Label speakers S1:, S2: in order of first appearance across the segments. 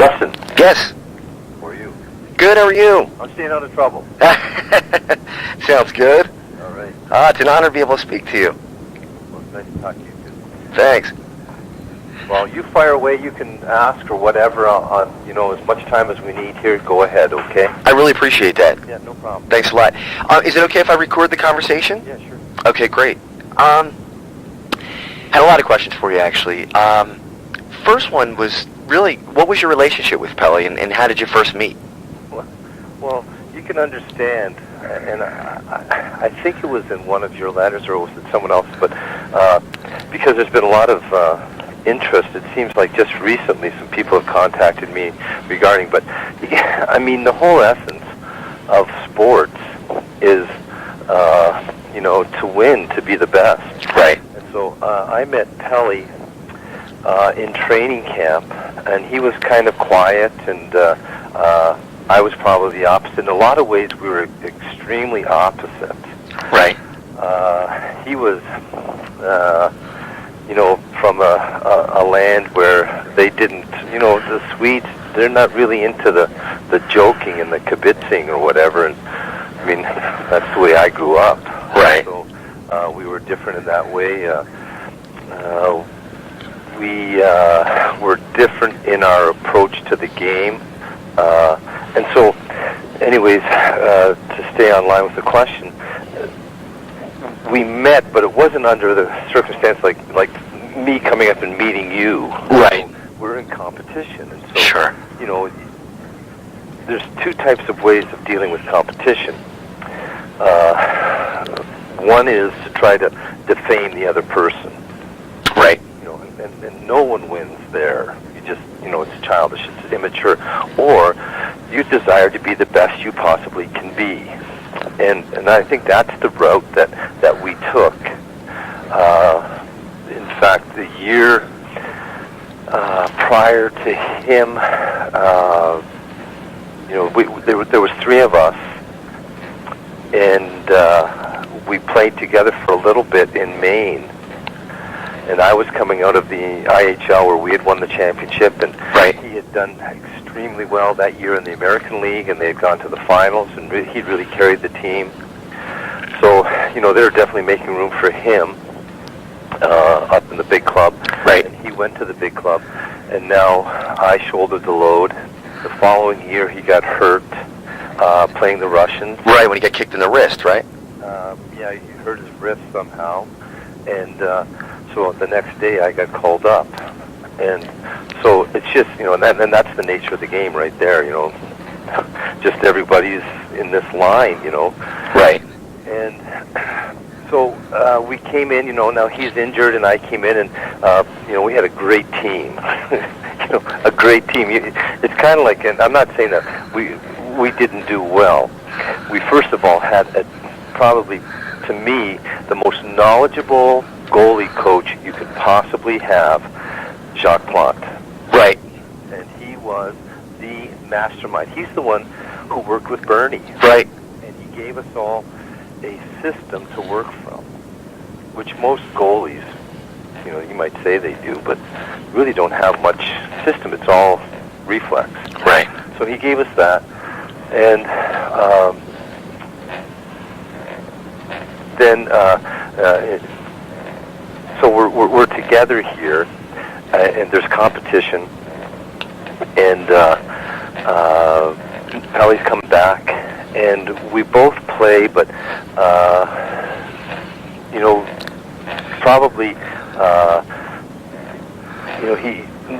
S1: Justin.
S2: Yes.
S1: How are you?
S2: Good, how are you?
S1: I'm staying out of trouble.
S2: Sounds good.
S1: All right.
S2: It's an honor to be able to speak to you.
S1: Well, it's nice to talk to you, too.
S2: Thanks.
S1: Well, you fire away. You can ask or whatever on as much time as we need here. Go ahead, okay?
S2: I really appreciate that.
S1: Yeah, no problem.
S2: Thanks a lot. Is it okay if I record the conversation?
S1: Yeah, sure.
S2: Okay, great. Had a lot of questions for you, actually. First one was really, what was your relationship with Pelle, and how did you first meet?
S1: Well, you can understand, and I think it was in one of your letters, or was it someone else, but because there's been a lot of interest, it seems like just recently some people have contacted me regarding, but I mean, the whole essence of sports is, to win, to be the best.
S2: Right.
S1: And so I met Pelle in training camp, and he was kind of quiet, and I was probably the opposite. In a lot of ways, we were extremely opposite.
S2: Right.
S1: He was, from a land where they didn't, the Swedes, they're not really into the joking and the kibitzing or whatever. And I mean, that's the way I grew up.
S2: Right.
S1: So we were different in that way. We were different in our approach to the game. And so, anyways, to stay on line with the question, we met, but it wasn't under the circumstance like me coming up and meeting you.
S2: Right.
S1: So we're in competition, and so
S2: Sure.
S1: There's two types of ways of dealing with competition. One is to try to defame the other person.
S2: Right.
S1: And no one wins there. You just, it's childish, it's immature. Or you desire to be the best you possibly can be. And I think that's the route that we took. In fact, the year prior to him, there was three of us, and we played together for a little bit in Maine. And I was coming out of the IHL where we had won the championship, and
S2: right.
S1: He had done extremely well that year in the American League, and they had gone to the finals, and he'd really carried the team. So, they were definitely making room for him up in the big club.
S2: Right.
S1: And he went to the big club, and now I shouldered the load. The following year, he got hurt playing the Russians.
S2: Right, when he got kicked in the wrist, right?
S1: Yeah, he hurt his wrist somehow, and so the next day I got called up, and so it's just, and that's the nature of the game right there, just everybody's in this line,
S2: Right.
S1: And so we came in, now he's injured and I came in, and, we had a great team, a great team. It's kind of like, and I'm not saying that we didn't do well. We first of all had probably, to me, the most knowledgeable goalie coach you could possibly have, Jacques Plante.
S2: Right.
S1: And he was the mastermind. He's the one who worked with Bernie.
S2: Right.
S1: And he gave us all a system to work from, which most goalies, you might say they do, but really don't have much system. It's all reflex.
S2: Right.
S1: So he gave us that, and then so we're together here, and there's competition, and Pelle's coming back, and we both play, but probably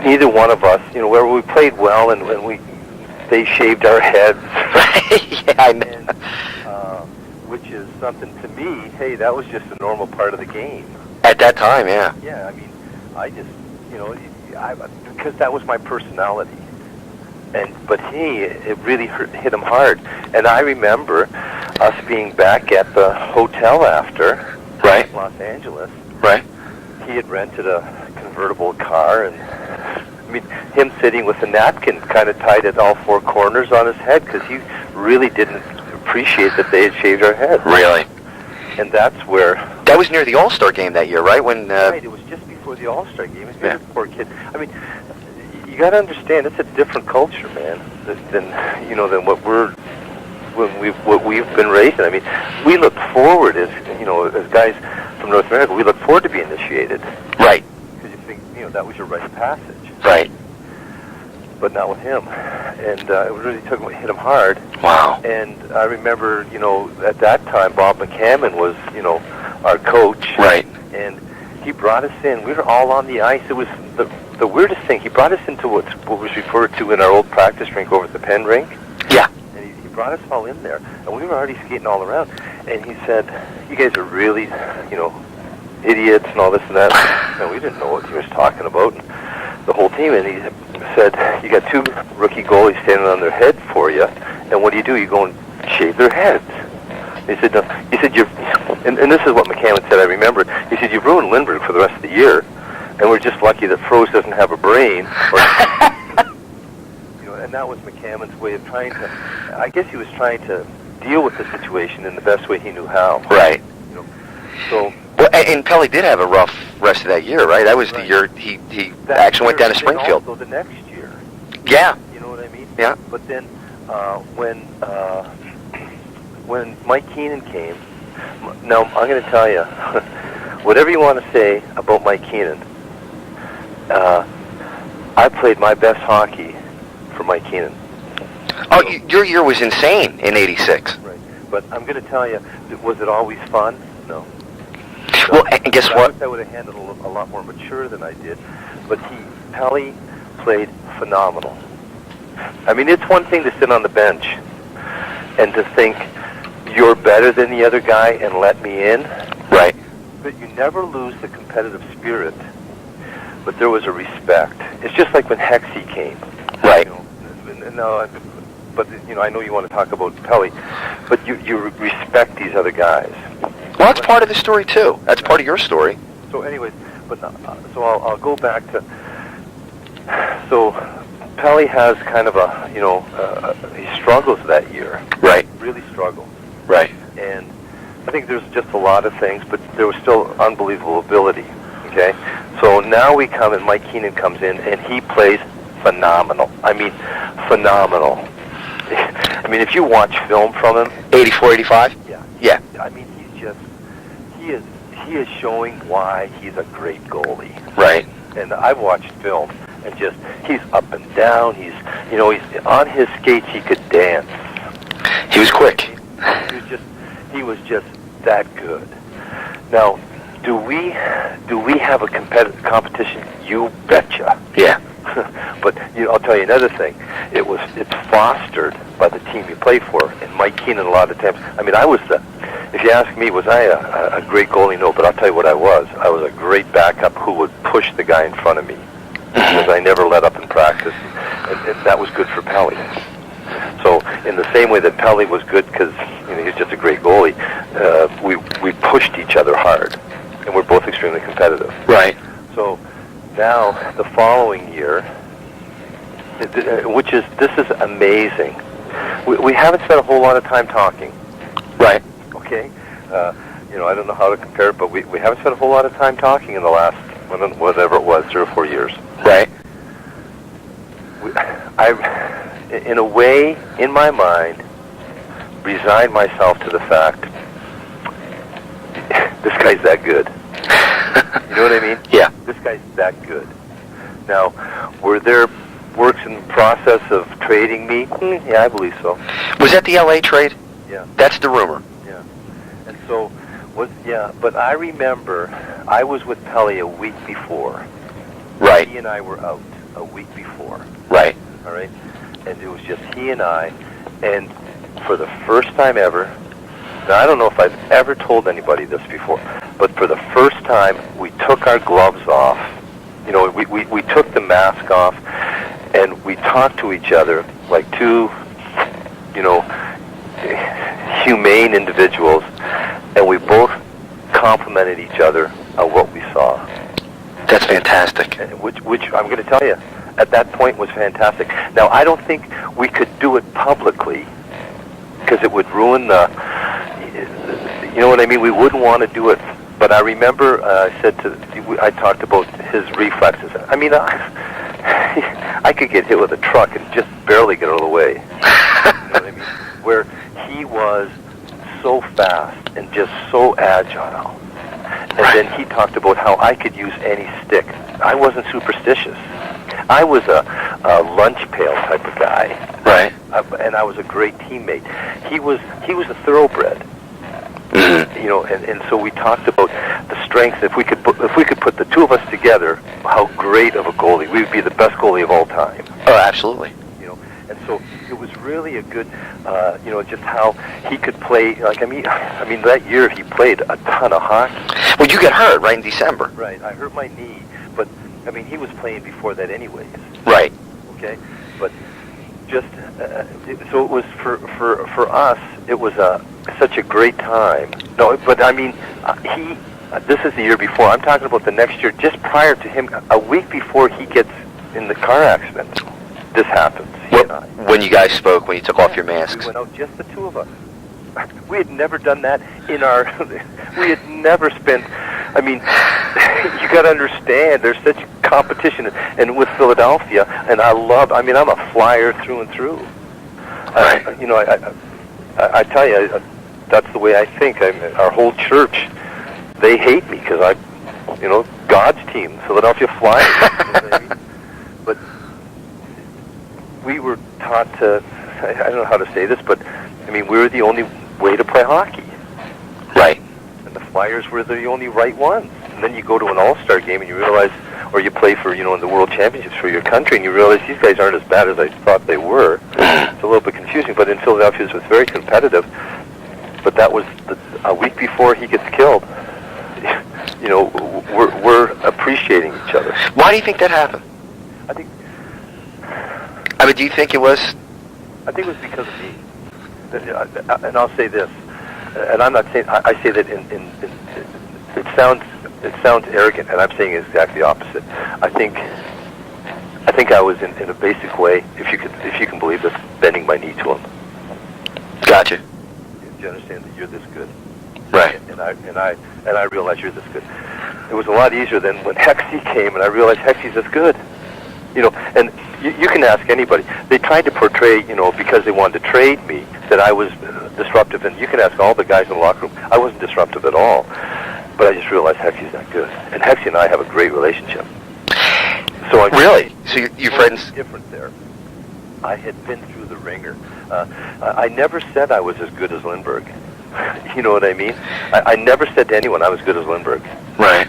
S1: neither one of us, where we played well, and they shaved our heads.
S2: Yeah, I know.
S1: And, which is something to me. Hey, that was just a normal part of the game.
S2: At that time, yeah.
S1: Yeah, I mean, I just, because that was my personality. But it really hit him hard. And I remember us being back at the hotel after,
S2: right,
S1: Los Angeles.
S2: Right.
S1: He had rented a convertible car, and I mean, him sitting with a napkin kind of tied at all four corners on his head because he really didn't appreciate that they had shaved our heads.
S2: Really.
S1: And that's where...
S2: That was near the All-Star game that year, right? When
S1: Right, it was just before the All-Star game. He was a poor kid. I mean, you got to understand, it's a different culture, man, than what we've been raised in. I mean, we look forward as guys from North America, we look forward to being initiated.
S2: Right.
S1: Because you think, that was your rite of passage.
S2: Right.
S1: But not with him. And it really hit him hard.
S2: Wow.
S1: And I remember, at that time, Bob McCammon was, our coach.
S2: Right.
S1: And he brought us in. We were all on the ice. It was the weirdest thing. He brought us into what was referred to in our old practice rink over at the Penn rink.
S2: Yeah.
S1: And he brought us all in there. And we were already skating all around. And he said, you guys are really, idiots and all this and that. And we didn't know what he was talking about. And the whole team. And he said, you got 2 rookie goalies standing on their head for you. And what do? You go and shave their heads. He said, no. He said, and this is what McCammon said, I remember. He said, you've ruined Lindbergh for the rest of the year. And we're just lucky that Froese doesn't have a brain. And that was McCammon's way of trying to, I guess he was trying to deal with the situation in the best way he knew how.
S2: Right.
S1: So.
S2: Well, and Pelle did have a rough rest of that year, right? That was the year he actually went down to Springfield.
S1: Also the next year.
S2: Yeah.
S1: You know what I mean?
S2: Yeah.
S1: But then when Mike Keenan came, now I'm going to tell you, whatever you want to say about Mike Keenan, I played my best hockey for Mike Keenan.
S2: Oh, your year was insane in '86.
S1: Right. But I'm going to tell you, was it always fun? No.
S2: Well, and guess what?
S1: I would have handled a lot more mature than I did. But Pelle played phenomenal. I mean, it's one thing to sit on the bench and to think you're better than the other guy and let me in.
S2: Right.
S1: But you never lose the competitive spirit. But there was a respect. It's just like when Hexie came.
S2: Right.
S1: But I know you want to talk about Pelle, but you respect these other guys.
S2: Well, that's part of the story too. That's part of your story.
S1: So, anyways, so I'll go back to. So, Pelle has kind of he struggles that year.
S2: Right.
S1: Really struggles.
S2: Right.
S1: And I think there's just a lot of things, but there was still unbelievable ability. Okay. So now we come and Mike Keenan comes in and he plays phenomenal. I mean, phenomenal. I mean, if you watch film from him,
S2: 84, 85. Yeah.
S1: I mean, he is showing why he's a great goalie.
S2: Right.
S1: And I've watched film and he's up and down. He's on his skates. He could dance.
S2: He was quick.
S1: He was just that good. Now, do we have a competition? You betcha.
S2: Yeah.
S1: But I'll tell you another thing. It's fostered by the team you play for. And Mike Keenan, a lot of times. I mean, if you ask me, was I a great goalie? No, but I'll tell you what I was. I was a great backup who would push the guy in front of me because I never let up in practice, and that was good for Pelle. So in the same way that Pelle was good because he's just a great goalie, we pushed each other hard, and we're both extremely competitive.
S2: Right.
S1: So now the following year, this is amazing. We haven't spent a whole lot of time talking.
S2: Right.
S1: Okay. I don't know how to compare it, but we haven't spent a whole lot of time talking in the last whatever it was, 3 or 4 years.
S2: Right.
S1: I, in a way, in my mind, resigned myself to the fact this guy's that good. You know what I mean?
S2: Yeah.
S1: This guy's that good. Now, were there works in the process of trading me? Yeah, I believe so.
S2: Was that the LA trade?
S1: Yeah.
S2: That's the rumor.
S1: Yeah. And so, but I remember I was with Pelle a week before.
S2: Right.
S1: He and I were out a week before.
S2: Right.
S1: All right? And it was just he and I, and for the first time ever, now I don't know if I've ever told anybody this before, but for the first time, we took our gloves off. We took the mask off, and we talked to each other like two, humane individuals, and we both complimented each other on what we saw.
S2: That's fantastic.
S1: Which I'm going to tell you, at that point was fantastic. Now, I don't think we could do it publicly because it would ruin you know what I mean? We wouldn't want to do it. But I remember I talked about his reflexes. I mean, I could get hit with a truck and just barely get out of the way. You know what I mean? Where he was so fast and just so agile. And then he talked about how I could use any stick. I wasn't superstitious. I was a lunch pail type of guy.
S2: Right.
S1: And I was a great teammate. He was a thoroughbred.
S2: Mm-hmm.
S1: You know, and so we talked about the strengths. If we could put the two of us together, how great of a goalie. We would be the best goalie of all time.
S2: Oh, absolutely.
S1: You know, and so it was really a good, you know, just how he could play. Like I mean, that year he played a ton of hockey.
S2: Well, you got hurt right in December.
S1: Right. I hurt my knee, but I mean, he was playing before that anyways.
S2: Right.
S1: Okay, but just so it was for us. It was such a great time. No, but I mean, he. This is the year before. I'm talking about the next year, just prior to him, a week before he gets in the car accident. This happens. He and I.
S2: When you guys spoke, when you took off your masks.
S1: We went out, just the two of us. We had never done that in our. We had never spent. I mean, you got to understand. There's such competition, and with Philadelphia, and I love. I mean, I'm a flyer through and through.
S2: Right.
S1: You know, I tell you, that's the way I think. Our whole church, they hate me because I, you know, God's team, Philadelphia Flyers. You know what I mean? But we were taught to. I don't know how to say this, but I mean, we were the only way to play hockey.
S2: Right.
S1: And the Flyers were the only right ones. And then you go to an all-star game and you realize, or you play for, you know, in the World Championships for your country, and you realize these guys aren't as bad as I thought they were. It's a little bit confusing, but in Philadelphia it was very competitive. But that was a week before he gets killed. You know, we're appreciating each other.
S2: Why do you think that happened?
S1: I think
S2: Do you think it was?
S1: I think it was because of me. And I'll say this, and I'm not saying, I say that it sounds arrogant, and I'm saying exactly the opposite. I think I was in a basic way, if you can believe this, bending my knee to him.
S2: Gotcha.
S1: Do you understand that you're this good?
S2: Right.
S1: And I realize you're this good. It was a lot easier than when Hexie came, and I realized Hexie's this good. You know, and you can ask anybody. They tried to portray, you know, because they wanted to trade me, that I was disruptive. And you can ask all the guys in the locker room. I wasn't disruptive at all. But I just realized Hexie's not good. And Hexie and I have a great relationship. So I'm
S2: really? So your friends?
S1: Different there. I had been through the ringer. I never said I was as good as Lindbergh. You know what I mean? I never said to anyone I was good as Lindbergh.
S2: Right.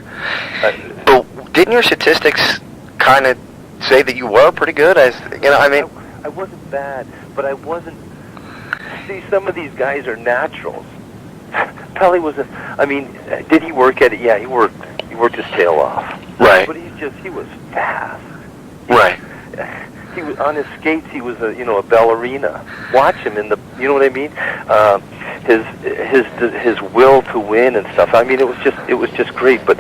S2: But didn't your statistics kind of say that you were pretty good? As you know, I mean,
S1: I wasn't bad, but I wasn't. See, some of these guys are naturals. Pelle was did he work at it? Yeah, he worked his tail off.
S2: Right.
S1: But he was fast.
S2: Right.
S1: He was on his skates. He was a ballerina. Watch him in the, you know what I mean? His will to win and stuff. I mean, it was just great. But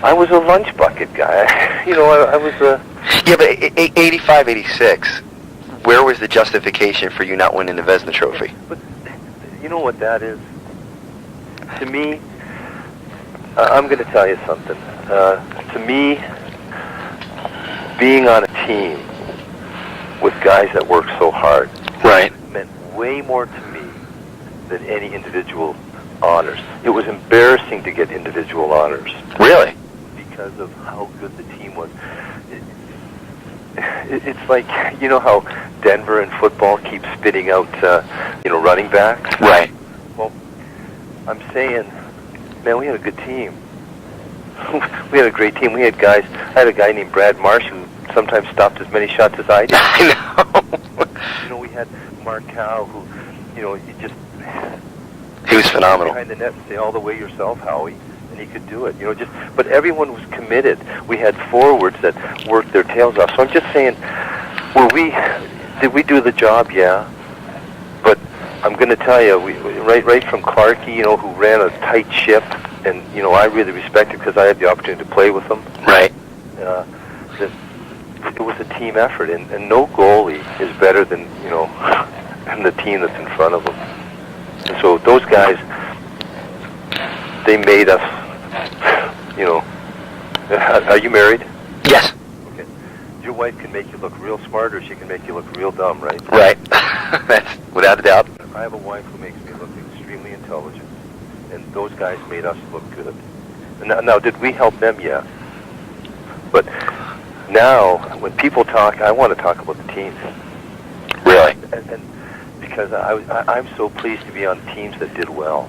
S1: I was a lunch bucket guy. You know, I was a.
S2: Yeah, but 85, 86. Where was the justification for you not winning the Vezina Trophy?
S1: But you know what that is? To me, I'm going to tell you something. To me, being on a team with guys that work so hard,
S2: right,
S1: meant way more to me than any individual honors. It was embarrassing to get individual honors.
S2: Really?
S1: Because of how good the team was. It's like, you know how Denver in football keeps spitting out, running backs?
S2: Right.
S1: Well, I'm saying, man, we had a good team. We had a great team. We had guys. I had a guy named Brad Marsh who sometimes stopped as many shots as I did.
S2: I know.
S1: You know, we had Mark Cow who,
S2: he was phenomenal.
S1: Behind the net and say, all the way yourself, Howie. And he could do it, but everyone was committed. We had forwards that worked their tails off. So I'm just saying, did we do the job? Yeah. But I'm going to tell you, right from Clarkie, who ran a tight ship, and, I really respect it because I had the opportunity to play with him.
S2: Right.
S1: That it was a team effort, and no goalie is better than, than the team that's in front of them. And so those guys, they made us, Are you married?
S2: Yes.
S1: Okay. wife can make you look real smart, or she can make you look real dumb, right?
S2: Right. That's without a doubt.
S1: I have a wife who makes me look extremely intelligent, and those guys made us look good. Now, did we help them? Yeah. But now, when people talk, I want to talk about the teams.
S2: Really?
S1: And because I'm so pleased to be on teams that did well.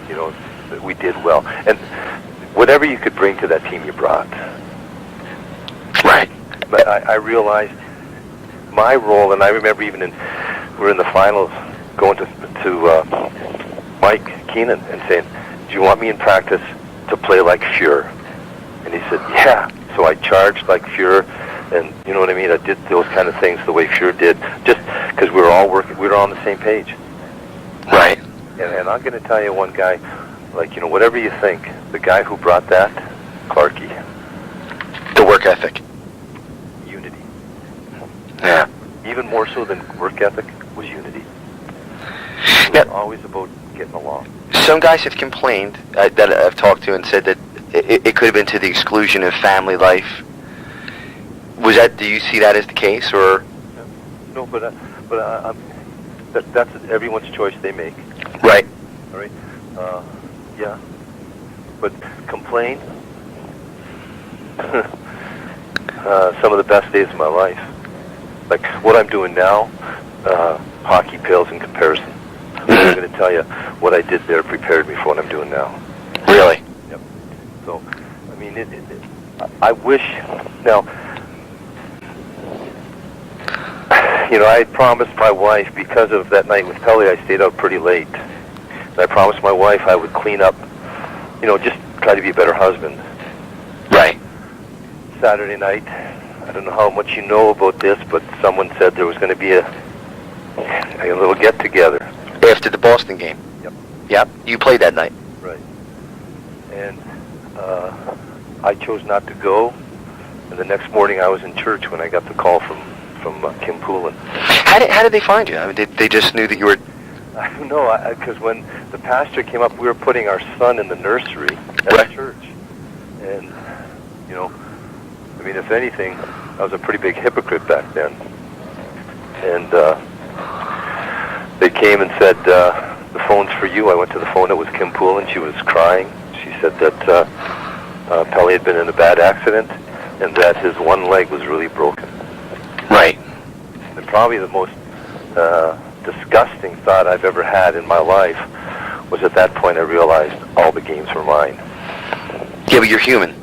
S1: You know, that we did well. And whatever you could bring to that team, you brought.
S2: Right.
S1: But I realized my role, and I remember even we're in the finals, going to Mike Keenan and saying, "Do you want me in practice to play like Fuhrer?" And he said, "Yeah." So I charged like Fuhrer, and you know what I mean. I did those kind of things the way Fuhrer did, just because we were all working. We were on the same page.
S2: Right.
S1: And I'm going to tell you one guy, like, you know, whatever you think, the guy who brought that, Clarkie.
S2: The work ethic.
S1: Unity.
S2: Yeah.
S1: Even more so than work ethic was unity. It was always about getting along.
S2: Some guys have complained that I've talked to and said that it could have been to the exclusion of family life. Was that? Do you see that as the case, or?
S1: No, but that's everyone's choice they make.
S2: Right.
S1: All right. Yeah. But complain. Some of the best days of my life. Like what I'm doing now, hockey pales in comparison. I'm going to tell you what I did there prepared me for what I'm doing now.
S2: Really?
S1: Yep. So, I mean, I wish now. You know, I had promised my wife, because of that night with Pelle, I stayed out pretty late. And I promised my wife I would clean up, you know, just try to be a better husband.
S2: Right.
S1: Saturday night, I don't know how much you know about this, but someone said there was going to be a little get-together.
S2: After the Boston game.
S1: Yep.
S2: Yep. You played that night.
S1: Right. And I chose not to go. And the next morning I was in church when I got the call from Kim Poulin.
S2: How did they find you? I mean, they just knew that you were...
S1: I don't know, because when the pastor came up, we were putting our son in the nursery at
S2: Right.
S1: church. And, you know, I mean, if anything, I was a pretty big hypocrite back then. And they came and said, the phone's for you. I went to the phone. It was Kim Poulin. She was crying. She said that Pelle had been in a bad accident and that his one leg was really broken.
S2: Right.
S1: And probably the most disgusting thought I've ever had in my life was at that point I realized all the games were mine.
S2: Yeah, but you're human.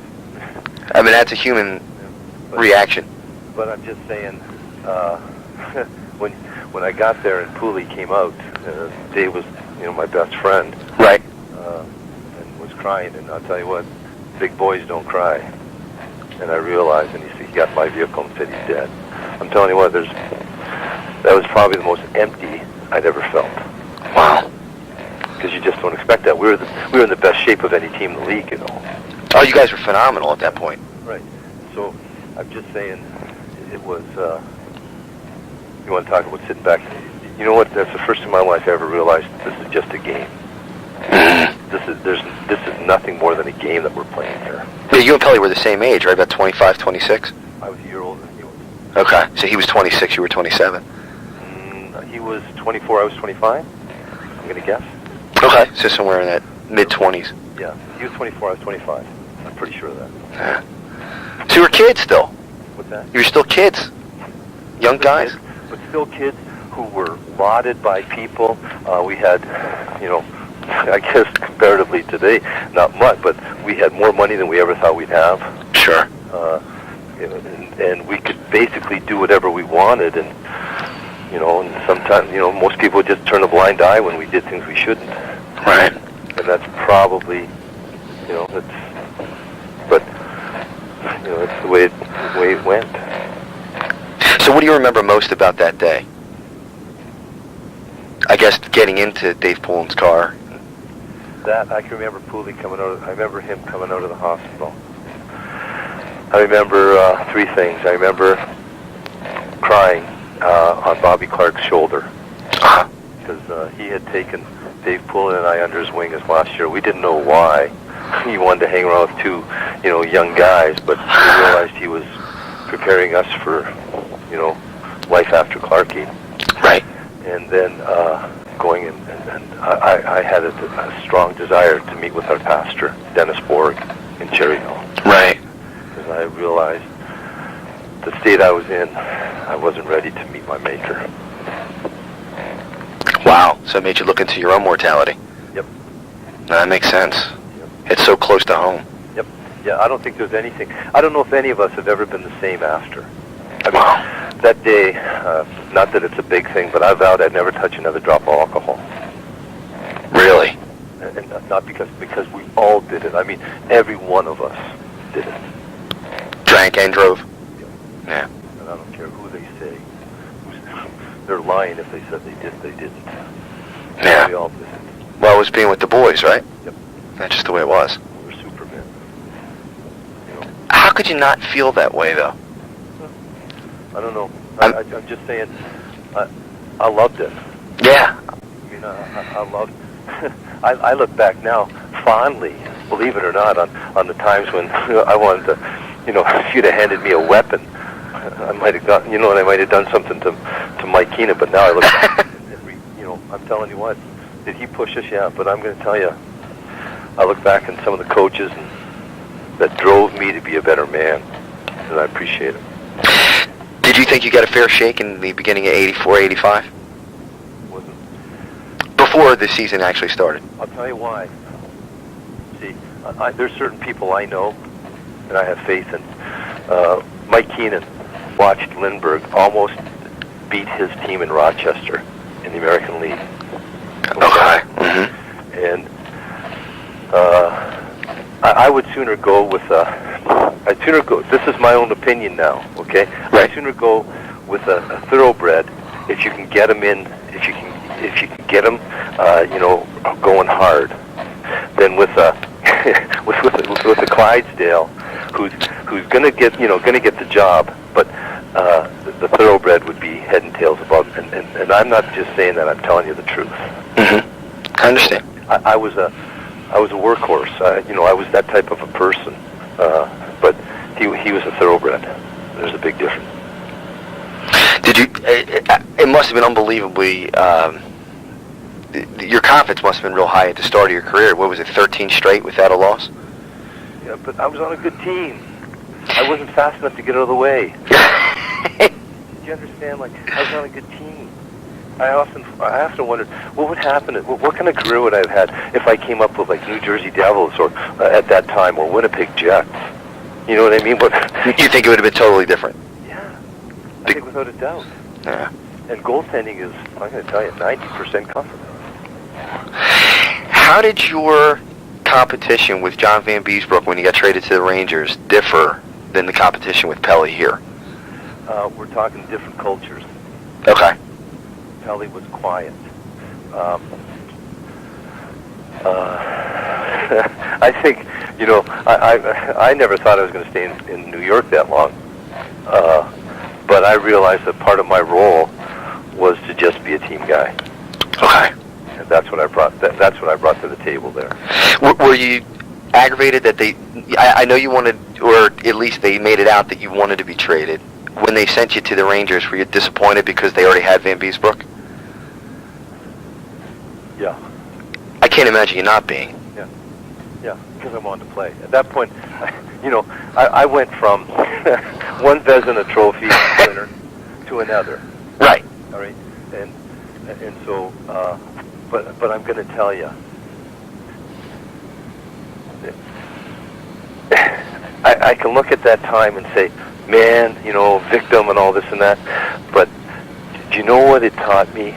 S2: I mean, that's a human reaction.
S1: But I'm just saying, when I got there and Pooley came out, Dave was, you know, my best friend.
S2: Right.
S1: And was crying, and I'll tell you what, big boys don't cry. And I realized, and he got in my vehicle and said he's dead. I'm telling you what, that was probably the most empty I'd ever felt.
S2: Wow.
S1: Because you just don't expect that. We were in the best shape of any team in the league, you know.
S2: Oh, you guys were phenomenal at that point.
S1: Right. So I'm just saying, it was. You want to talk about sitting back? You know what? That's the first time in my life I ever realized this is just a game. This is nothing more than a game that we're playing here.
S2: Yeah, you and Pelle were the same age, right? About 25, 26?
S1: I was a year older than he was.
S2: Okay, so he was 26, you were 27.
S1: He was 24, I was 25, I'm going to guess.
S2: Okay, so somewhere in that mid-20s.
S1: Yeah, he was 24, I was 25. I'm pretty sure of that.
S2: Yeah. So you were kids still?
S1: What's that?
S2: You were still kids? Young guys?
S1: Kids, but still kids who were lauded by people. We had, you know, I guess comparatively today, not much, but we had more money than we ever thought we'd have.
S2: Sure.
S1: You know, and we could basically do whatever we wanted, and you know, and sometimes, you know, most people would just turn a blind eye when we did things we shouldn't.
S2: Right.
S1: And that's probably, you know, but you know, it's the way it went.
S2: So what do you remember most about that day? I guess getting into Dave Poulin's car.
S1: That I can remember Pooley coming out. I remember him coming out of the hospital. I remember three things. I remember crying on Bobby Clark's shoulder because he had taken Dave Poulin and I under his wing as last year. We didn't know why. He wanted to hang around with two, you know, young guys, but we realized he was preparing us for, you know, life after Clarkie.
S2: Right.
S1: And then going and I had a strong desire to meet with our pastor, Dennis Borg, in Cherry Hill.
S2: Right.
S1: Because I realized the state I was in, I wasn't ready to meet my Maker.
S2: Wow. So it made you look into your own mortality.
S1: Yep.
S2: No, that makes sense.
S1: Yep.
S2: It's so close to home.
S1: Yep. Yeah, I don't think there's anything. I don't know if any of us have ever been the same after. I mean,
S2: Wow.
S1: that day, not that it's a big thing, but I vowed I'd never touch another drop of alcohol.
S2: Really?
S1: And not because we all did it. I mean, every one of us did it.
S2: Drank and drove? Yeah.
S1: And I don't care who they say. They're lying if they said they didn't.
S2: Yeah.
S1: We all did it.
S2: Well, it was being with the boys, right?
S1: Yep.
S2: That's just the way it was.
S1: We were Superman. You know?
S2: How could you not feel that way, though?
S1: I don't know. I'm just saying, I loved it.
S2: Yeah.
S1: I mean, I loved. I look back now fondly, believe it or not, on the times when I wanted to, you know, if you'd have handed me a weapon, I might have got, you know, and I might have done something to Mike Keenan. But now I look back, and you know, I'm telling you what, did he push us? Yeah. But I'm going to tell you, I look back on some of the coaches that drove me to be a better man, and I appreciate it.
S2: Did you think you got a fair shake in the beginning of 84, 85?
S1: Wasn't.
S2: Before the season actually started?
S1: I'll tell you why. See, there's certain people I know, and I have faith in. Mike Keenan watched Lindbergh almost beat his team in Rochester in the American League.
S2: Okay. Mm-hmm.
S1: And I would sooner go with I'd sooner go. This is my own opinion now. Okay,
S2: right.
S1: I'd sooner go with a thoroughbred if you can get them in. If you can get them, you know, going hard, than with a with a Clydesdale who's gonna get the job, but the thoroughbred would be head and tails above. And I'm not just saying that. I'm telling you the truth.
S2: Mm-hmm. I understand.
S1: I was a workhorse. You know, I was that type of a person. But he was a thoroughbred. There's a big difference.
S2: Did you? It must have been unbelievably. Your confidence must have been real high at the start of your career. What was it, 13 straight without a loss?
S1: Yeah, but I was on a good team. I wasn't fast enough to get out of the way. Did you understand? Like, I was on a good team. I often wondered what would happen. What kind of career would I have had if I came up with like New Jersey Devils or at that time or Winnipeg Jets? You know what I mean? But
S2: you think it would have been totally different?
S1: Yeah, I think without a doubt.
S2: Yeah.
S1: And goaltending is, I'm going to tell you, 90% confidence.
S2: How did your competition with John Van Beesbrook when you got traded to the Rangers differ than the competition with Pelle here?
S1: We're talking different cultures.
S2: Okay.
S1: Pelle was quiet. I think, you know, I never thought I was going to stay in New York that long. But I realized that part of my role was to just be a team guy.
S2: Okay.
S1: And that's what I brought. That's what I brought to the table there.
S2: Were you aggravated that they? I know you wanted, or at least they made it out that you wanted to be traded. When they sent you to the Rangers, were you disappointed because they already had Van Beesbrook?
S1: Yeah.
S2: I can't imagine you not being.
S1: Yeah, because I wanted to play. At that point, you know, I went from one Vezina Trophy winner to another.
S2: Right.
S1: All right. And so, but I'm going to tell you, I can look at that time and say, man, you know, victim and all this and that. But do you know what it taught me?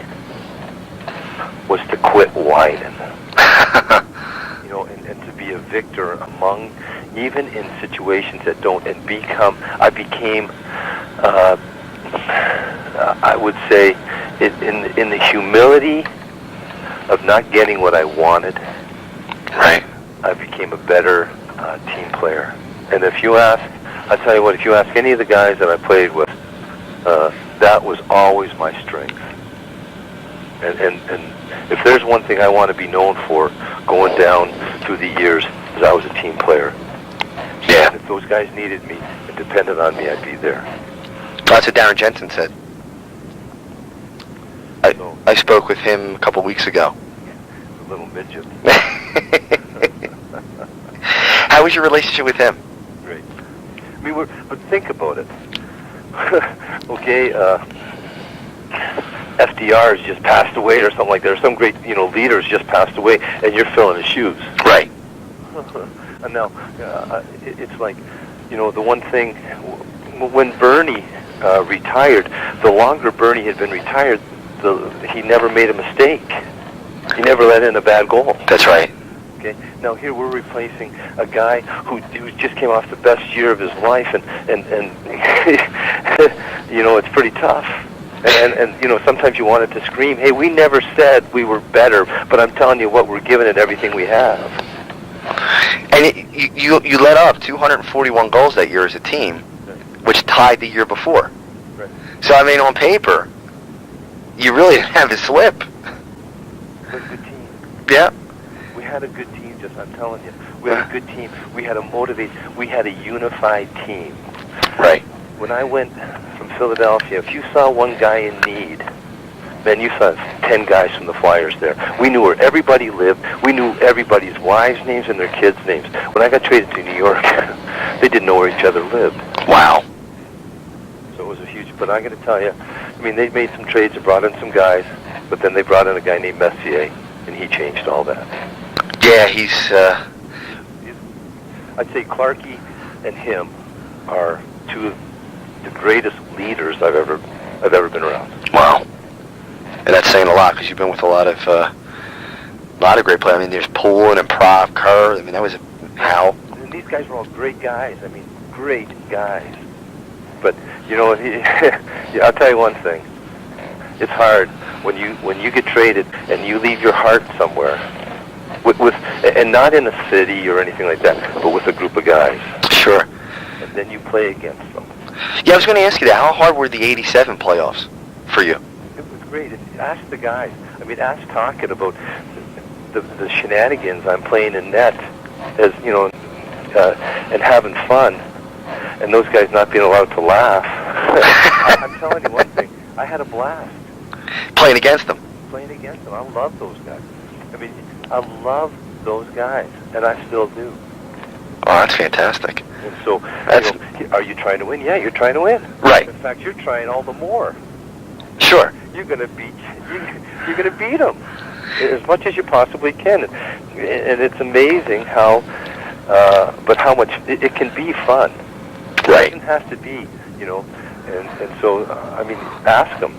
S1: Was to quit whining. You know, and to be a victor among, even in situations that don't, and I became, I would say, in the humility of not getting what I wanted,
S2: right,
S1: I became a better team player. And if you ask, I'll tell you what, if you ask any of the guys that I played with, that was always my strength. And if there's one thing I want to be known for going down through the years, is I was a team player.
S2: Yeah.
S1: If those guys needed me and depended on me, I'd be there.
S2: That's what Darren Jensen said. I spoke with him a couple weeks ago.
S1: A little midget.
S2: How was your relationship with him?
S1: Great. I mean, but think about it. Okay, FDR has just passed away or something like that, or some great, leaders just passed away, and you're filling his shoes.
S2: Right.
S1: And now, it's like, the one thing, when Bernie retired, the longer Bernie had been retired, he never made a mistake. He never let in a bad goal.
S2: That's right.
S1: Okay. Now here we're replacing a guy who just came off the best year of his life, and it's pretty tough. And sometimes you wanted to scream, "Hey, we never said we were better, but I'm telling you what, we're giving it everything we have."
S2: And you let up 241 goals that year as a team, which tied the year before.
S1: Right.
S2: So I mean, on paper, you really didn't have a slip.
S1: We're a good team.
S2: Yeah.
S1: We had a good team. I'm telling you, we had a good team. We had we had a unified team.
S2: Right.
S1: When I went from Philadelphia, if you saw one guy in need, man, you saw 10 guys from the Flyers there. We knew where everybody lived. We knew everybody's wives' names and their kids' names. When I got traded to New York, they didn't know where each other lived.
S2: Wow.
S1: So it was a huge, but I got to tell you, I mean, they made some trades and brought in some guys, but then they brought in a guy named Messier, and he changed all that.
S2: Yeah, he's
S1: I'd say Clarkie and him are two of the greatest leaders I've ever been around.
S2: Wow. And that's saying a lot, because you've been with a lot of great players. I mean, there's Poole and Prof, Kerr. I mean, that was Hal.
S1: And these guys were all great guys. I mean, great guys. But I'll tell you one thing. It's hard when you get traded and you leave your heart somewhere, and not in a city or anything like that, but with a group of guys.
S2: Sure.
S1: And then you play against them.
S2: Yeah, I was going to ask you that. How hard were the '87 playoffs for you?
S1: It was great. Ask the guys. I mean, ask Talkett about the shenanigans I'm playing in net, as and having fun, and those guys not being allowed to laugh. I'm telling you one thing. I had a blast
S2: playing against them.
S1: I love those guys. I mean, I love those guys, and I still do.
S2: Oh, that's fantastic.
S1: And so, are you trying to win? Yeah, you're trying to win.
S2: Right.
S1: In fact, you're trying all the more.
S2: Sure.
S1: You're going to beat them as much as you possibly can, and it's amazing how much it can be fun.
S2: Right.
S1: It doesn't have to be, and so I mean, ask them.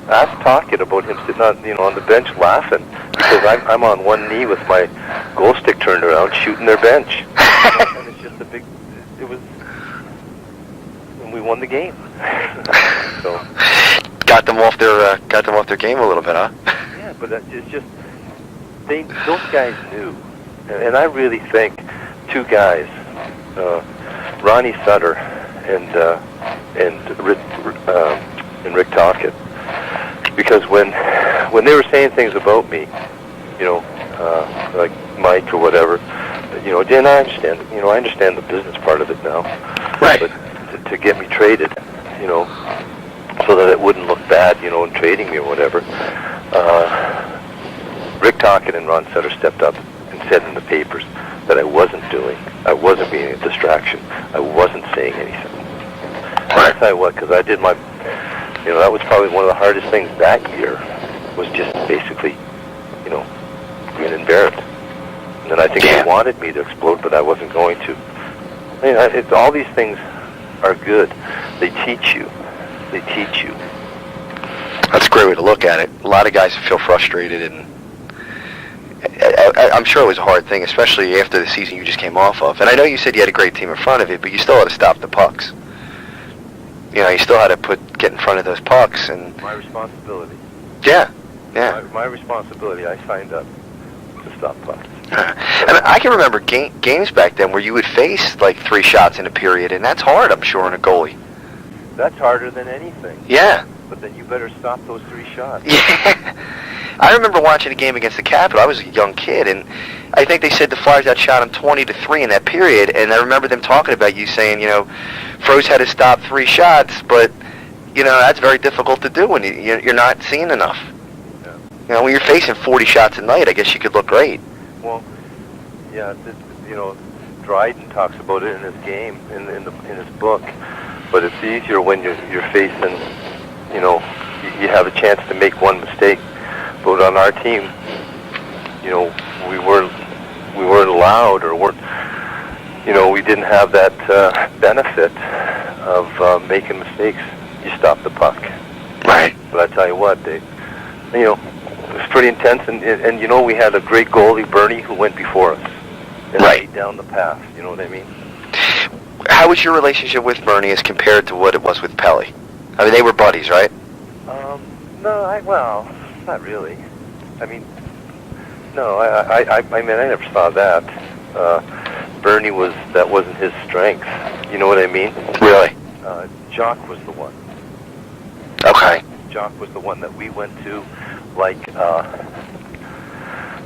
S1: Ask Talkett about him sitting on the bench laughing because I'm on one knee with my goal stick turned around shooting their bench. And it's just and we won the game. So
S2: got them off their game a little bit, huh?
S1: Yeah, but it's just those guys knew, and I really think two guys, Ronnie Sutter and Rick Talkett. Because when they were saying things about me, like Mike or whatever, Dan, I understand. I understand the business part of it now.
S2: Right.
S1: But to get me traded, so that it wouldn't look bad, in trading me or whatever, Rick Talkett and Ron Sutter stepped up and said in the papers that I wasn't being a distraction. I wasn't saying anything. And I'll tell you what, because I did my. That was probably one of the hardest things that year, was just basically, grin and bear it. And then I think they wanted me to explode, but I wasn't going to. I mean, all these things are good. They teach you.
S2: That's a great way to look at it. A lot of guys feel frustrated, and I'm sure it was a hard thing, especially after the season you just came off of. And I know you said you had a great team in front of it, but you still had to stop the pucks. You still had to get in front of those pucks, and
S1: My responsibility.
S2: Yeah.
S1: My responsibility. I signed up to stop pucks.
S2: And I can remember games back then where you would face like 3 shots in a period, and that's hard, I'm sure, on a goalie.
S1: That's harder than anything.
S2: Yeah.
S1: But then you better stop those 3 shots.
S2: Yeah. I remember watching a game against the Capitol. I was a young kid, and I think they said the Flyers outshot them 20-3 in that period. And I remember them talking about you saying, Froese had to stop 3 shots, but that's very difficult to do when you're not seeing enough.
S1: Yeah.
S2: When you're facing 40 shots a night, I guess you could look great.
S1: Well, yeah, Dryden talks about it in his game, in his book. But it's easier when you're facing, you have a chance to make one mistake. But on our team, we weren't allowed, or weren't, we didn't have that benefit of making mistakes. You stop the puck.
S2: Right.
S1: But I tell you what, it was pretty intense, and we had a great goalie, Bernie, who went before us and laid down the path. You know what I mean?
S2: How was your relationship with Bernie as compared to what it was with Pelle? I mean, they were buddies, right?
S1: No, not really. I mean, no, I mean, I never saw that. Bernie that wasn't his strength. You know what I mean?
S2: Really?
S1: Jock was the one.
S2: Okay.
S1: Jock was the one that we went to, like a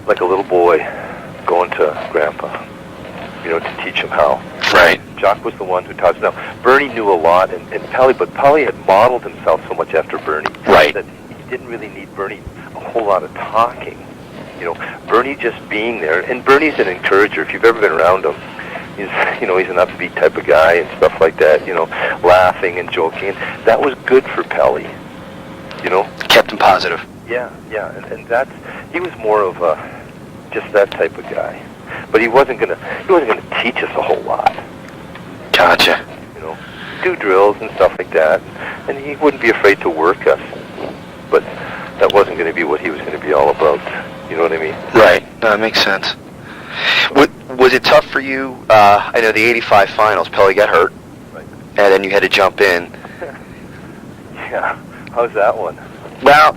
S1: little boy going to Grandpa, to teach him how.
S2: Right.
S1: Jock was the one who taught us. Now, Bernie knew a lot, and Pelle, but Pelle had modeled himself so much after Bernie,
S2: right,
S1: that he didn't really need Bernie a whole lot of talking. Bernie just being there, and Bernie's an encourager. If you've ever been around him, he's an upbeat type of guy and stuff like that. Laughing and joking. That was good for Pelle.
S2: Kept him positive.
S1: Yeah, and he was more of just that type of guy. But he wasn't gonna teach us a whole lot.
S2: Gotcha.
S1: Do drills and stuff like that, and he wouldn't be afraid to work us. But that wasn't going to be what he was going to be all about. You know what I mean?
S2: Right. No, that makes sense. Was it tough for you? I know the '85 finals, Pelle got hurt,
S1: right,
S2: and then you had to jump in.
S1: Yeah. How's that one?
S2: Well,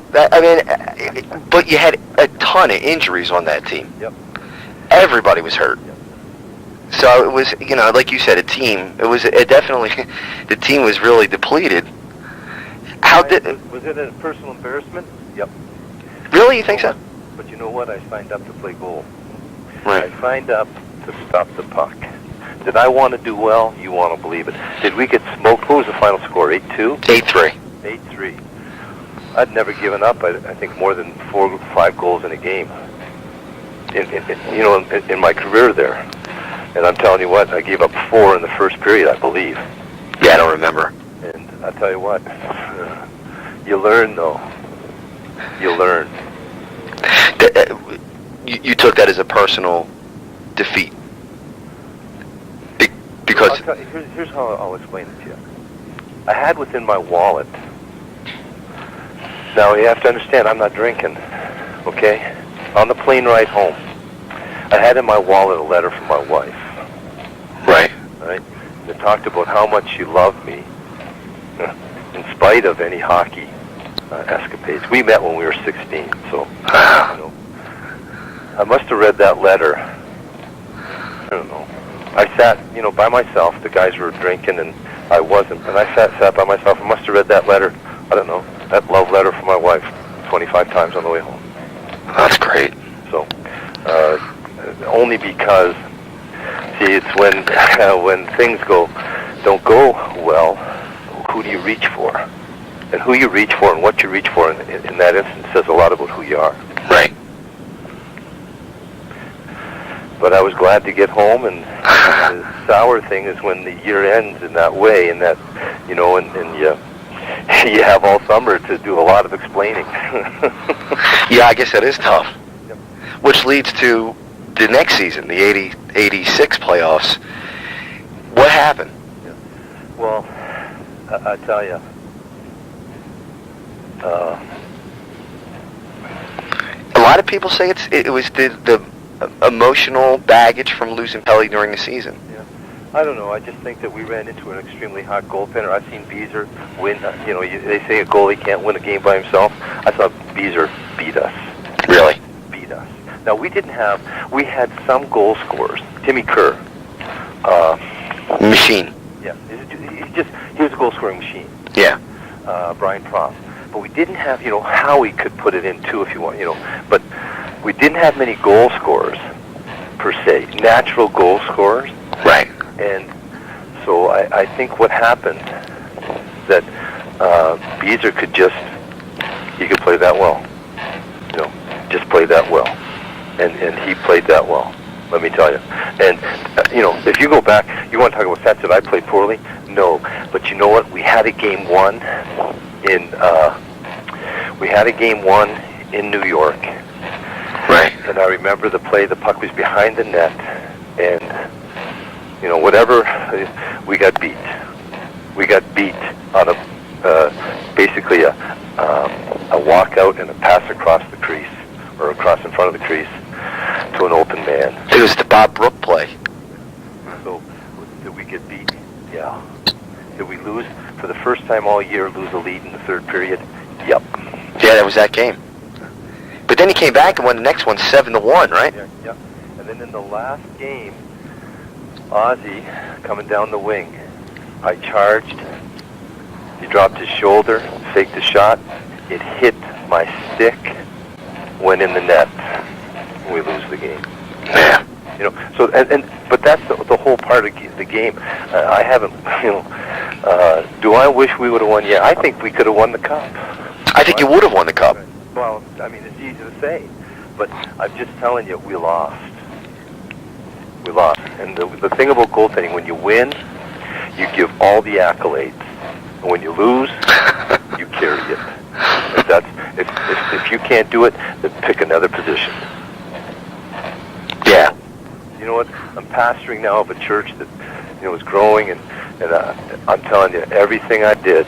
S2: but you had a ton of injuries on that team.
S1: Yep.
S2: Everybody was hurt.
S1: Yep.
S2: So it was, like you said, a team. It definitely, the team was really depleted.
S1: Was it a personal embarrassment? Yep.
S2: Really, you think so?
S1: But you know what? I signed up to play goal.
S2: Right.
S1: I signed up to stop the puck. Did I want to do well? You want to believe it. Did we get smoked? What was the final score? 8-2?
S2: 8-3.
S1: 8-3. I'd never given up. I think more than 4 or 5 goals in a game. In my career there. And I'm telling you what, I gave up 4 in the first period, I believe.
S2: Yeah, I don't remember.
S1: And I tell you what, you learn though. You learn.
S2: You took that as a personal defeat. Because
S1: here's how I'll explain it to you. I had within my wallet. Now you have to understand, I'm not drinking. Okay? On the plane ride home, I had in my wallet a letter from my wife.
S2: Right.
S1: Right? It talked about how much she loved me, in spite of any hockey escapades. We met when we were 16, so I must have read that letter. I don't know. I sat, by myself. The guys were drinking, and I wasn't. And I sat by myself. I must have read that letter. I don't know, that love letter from my wife 25 times on the way home.
S2: That's great.
S1: So, only because, see, it's when things don't go well, who do you reach for? And who you reach for and what you reach for in that instance says a lot about who you are.
S2: Right.
S1: But I was glad to get home, and the sour thing is when the year ends in that way, and that, and you have all summer to do a lot of explaining.
S2: Yeah, I guess that is tough.
S1: Yep.
S2: Which leads to the next season, the 86 playoffs. What happened?
S1: Yeah. Well, I tell you,
S2: a lot of people say it was the emotional baggage from losing Pelle during the season.
S1: Yeah. I don't know. I just think that we ran into an extremely hot goaltender. I've seen Beezer win. They say a goalie can't win a game by himself. I thought Beezer beat us.
S2: Really?
S1: Beat us. Now, we had some goal scorers. Timmy Kerr.
S2: Machine.
S1: Yeah. He was a goal scoring machine.
S2: Yeah.
S1: Brian Pross. but we didn't have, Howie could put it in too if you want, but we didn't have many goal scorers, per se, natural goal scorers.
S2: Right.
S1: And so I think what happened, that Beezer could he could play that well. Just play that well. And he played that well, let me tell you. And, if you go back, you want to talk about stats, did I play poorly? No. But you know what? We had a game one in New York.
S2: Right.
S1: And I remember the play, the puck was behind the net, and, whatever, we got beat. We got beat on basically a walkout and a pass across the crease, or across in front of the crease, to an open man.
S2: It was the Bob Brook play.
S1: So, did we get beat? Yeah. Did we lose, for the first time all year, lose a lead in the third period? Yep.
S2: Yeah, that was that game. But then he came back and won the next one 7-1, right?
S1: Yeah. And then in the last game, Ozzy coming down the wing, I charged. He dropped his shoulder, faked the shot. It hit my stick, went in the net. We lose the game.
S2: Yeah.
S1: So but that's the whole part of the game. I haven't. Do I wish we would have won? Yeah, I think we could have won the cup.
S2: I think you would have won the cup.
S1: Well, I mean, it's easy to say, but I'm just telling you, we lost. We lost. And the thing about goaltending, when you win, you give all the accolades. And when you lose, you carry it. If you can't do it, then pick another position.
S2: Yeah.
S1: You know what? I'm pastoring now of a church that is growing, and I'm telling you, everything I did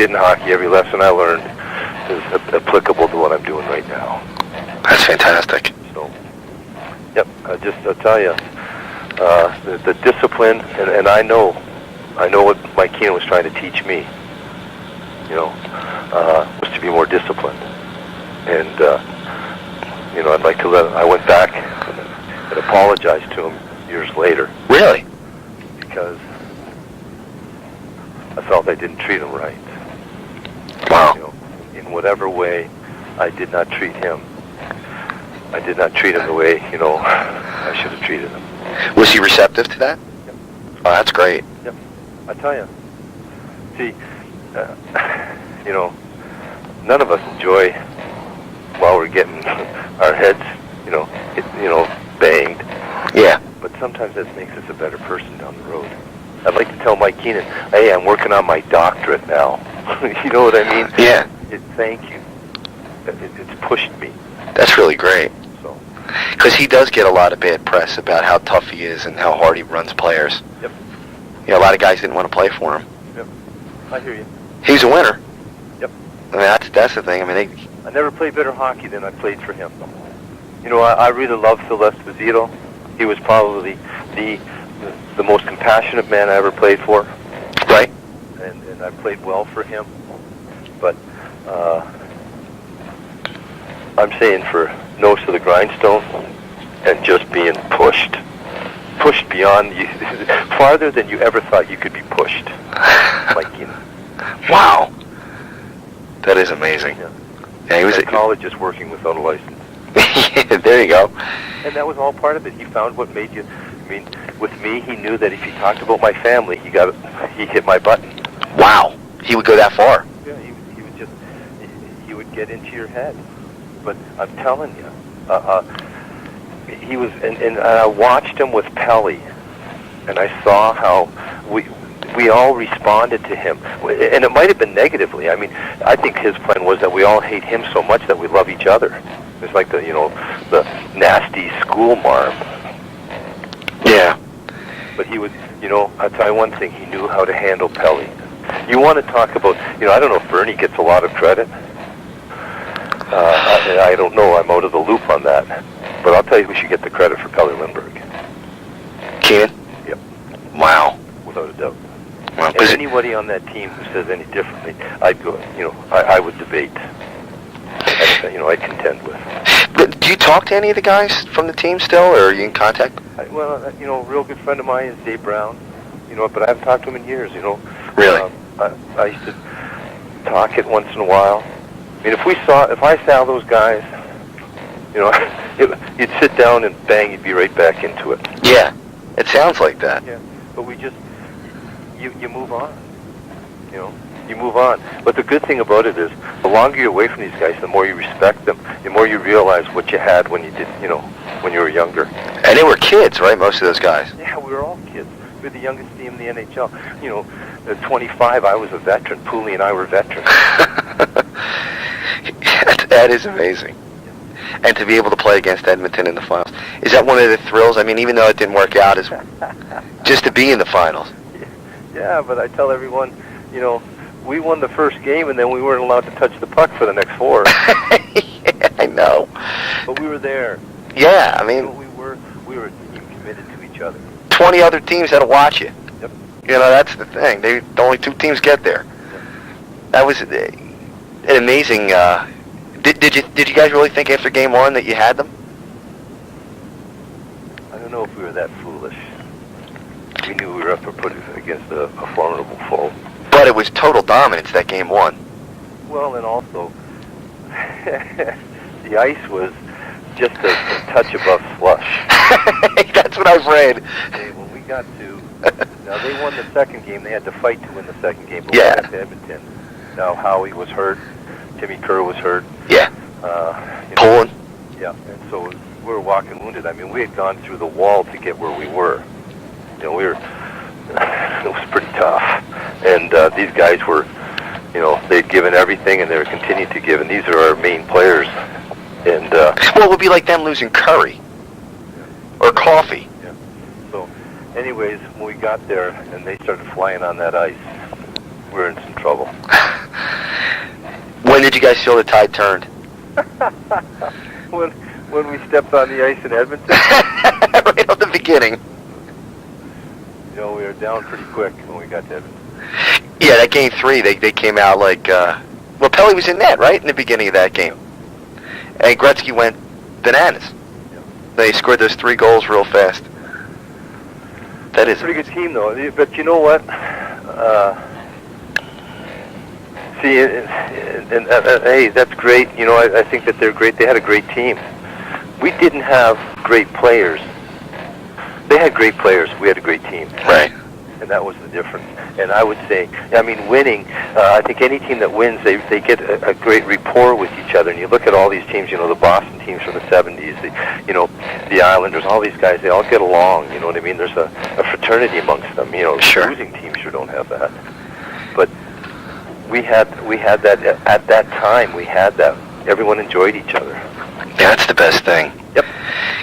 S1: in hockey, every lesson I learned, is applicable to what I'm doing right now.
S2: That's fantastic.
S1: So, yep. I'll tell you, the discipline, and I know what Mike Keenan was trying to teach me. Was to be more disciplined, and I'd like to I went back and apologized to him years later.
S2: Really?
S1: Because I felt I didn't treat him right.
S2: Wow.
S1: In whatever way I did not treat him. I did not treat him the way, I should have treated him.
S2: Was he receptive to that?
S1: Yep.
S2: Oh, that's great.
S1: Yep. I tell you. See, none of us enjoy while we're getting our heads, banged.
S2: Yeah.
S1: But sometimes that makes us a better person down the road. I'd like to tell Mike Keenan, hey, I'm working on my doctorate now. You know what I mean?
S2: Yeah.
S1: Thank you. It's pushed me.
S2: That's really great.
S1: So.
S2: Because he does get a lot of bad press about how tough he is and how hard he runs players.
S1: Yep.
S2: A lot of guys didn't want to play for him.
S1: Yep. I hear you.
S2: He's a winner.
S1: Yep.
S2: I mean, that's the thing. I mean,
S1: I never played better hockey than I played for him. I really love Phil Esposito. He was probably the most compassionate man I ever played for.
S2: Right.
S1: And I played well for him. But I'm saying for nose to the grindstone and just being pushed beyond you, farther than you ever thought you could be pushed. Like,
S2: Wow. That is amazing.
S1: Yeah, he was a psychologist working without a license.
S2: There you go.
S1: And that was all part of it. He found what made you. I mean, with me, he knew that if he talked about my family, he hit my button.
S2: Wow. He would go that far.
S1: Yeah, he would get into your head. But I'm telling you, he was, and I watched him with Pelle, and I saw how we all responded to him, and it might have been negatively. I mean, I think his plan was that we all hate him so much that we love each other. It's like the nasty school marm.
S2: Yeah.
S1: But he would, I'll tell you one thing, he knew how to handle Pelle. You want to talk about, I don't know if Bernie gets a lot of credit. I don't know, I'm out of the loop on that. But I'll tell you who should get the credit for Pelle Lindbergh.
S2: Keenan?
S1: Yep.
S2: Wow.
S1: Without a doubt.
S2: Well,
S1: and anybody on that team who says any differently, I'd go, I would debate. I'd contend with.
S2: But do you talk to any of the guys from the team still, or are you in contact?
S1: A real good friend of mine is Dave Brown, but I haven't talked to him in years,
S2: Really?
S1: I used to talk it once in a while. I mean, if I saw those guys, you know, you'd sit down and bang, you'd be right back into it.
S2: Yeah, it sounds like that.
S1: Yeah, but we just, you move on, you know, you move on. But the good thing about it is, the longer you're away from these guys, the more you respect them, the more you realize what you had when you did, you know, when you were younger.
S2: And they were kids, right, most of those guys?
S1: Yeah, we were all kids. We were the youngest team in the NHL. You know, at 25, I was a veteran. Pooley and I were veterans.
S2: That is amazing. And to be able to play against Edmonton in the finals. Is that one of the thrills? I mean, even though it didn't work out, is just to be in the finals.
S1: Yeah, but I tell everyone, you know, we won the first game, and then we weren't allowed to touch the puck for the next 4.
S2: Yeah, I know.
S1: But we were there.
S2: Yeah, I mean,
S1: You know, we were a team committed to each other.
S2: 20 other teams had to watch you.
S1: Yep.
S2: You know, that's the thing. The only 2 teams get there.
S1: Yep.
S2: That was an amazing. Did you guys really think after game 1 that you had them?
S1: I don't know if we were that foolish. We knew we were up to put it against a formidable foe.
S2: But it was total dominance that game 1.
S1: Well, and also, the ice was just a touch above slush.
S2: That's what I've read.
S1: Okay, when we got to, now they won the second game. They had to fight to win the second game. But
S2: Yeah.
S1: we got to Edmonton. Now Howie was hurt. Timmy Kerr was hurt.
S2: Yeah.
S1: You know,
S2: Pulling.
S1: yeah, and so we were walking wounded. I mean, we had gone through the wall to get where we were. You know, it was pretty tough. And these guys were, you know, they'd given everything, and they were continuing to give. And these are our main players. And
S2: Well, it would be like them losing Curry or Coffee.
S1: yeah. So, anyways, when we got there and they started flying on that ice, we were in some trouble.
S2: When did you guys feel the tide turned?
S1: when we stepped on the ice in Edmonton,
S2: Right at the beginning.
S1: you know, we were down pretty quick when we got to Edmonton.
S2: Yeah, that game 3, they came out like, well, Pelle was in net, right, in the beginning of that game. And Gretzky went bananas.
S1: Yeah.
S2: They scored those 3 goals real fast. That is
S1: Pretty good team, though. But you know what? See, hey, that's great. You know, I think that they're great. They had a great team. We didn't have great players. They had great players. We had a great team.
S2: Right.
S1: And that was the difference. And I would say, I mean, winning, I think any team that wins, they get a great rapport with each other. And you look at all these teams, you know, the Boston teams from the 70s, you know, the Islanders, all these guys, they all get along. You know what I mean? There's a fraternity amongst them. You know,
S2: Sure.
S1: losing teams sure don't have that. But we had that at that time. We had that. Everyone enjoyed each other.
S2: Yeah, that's the best thing.
S1: Yep.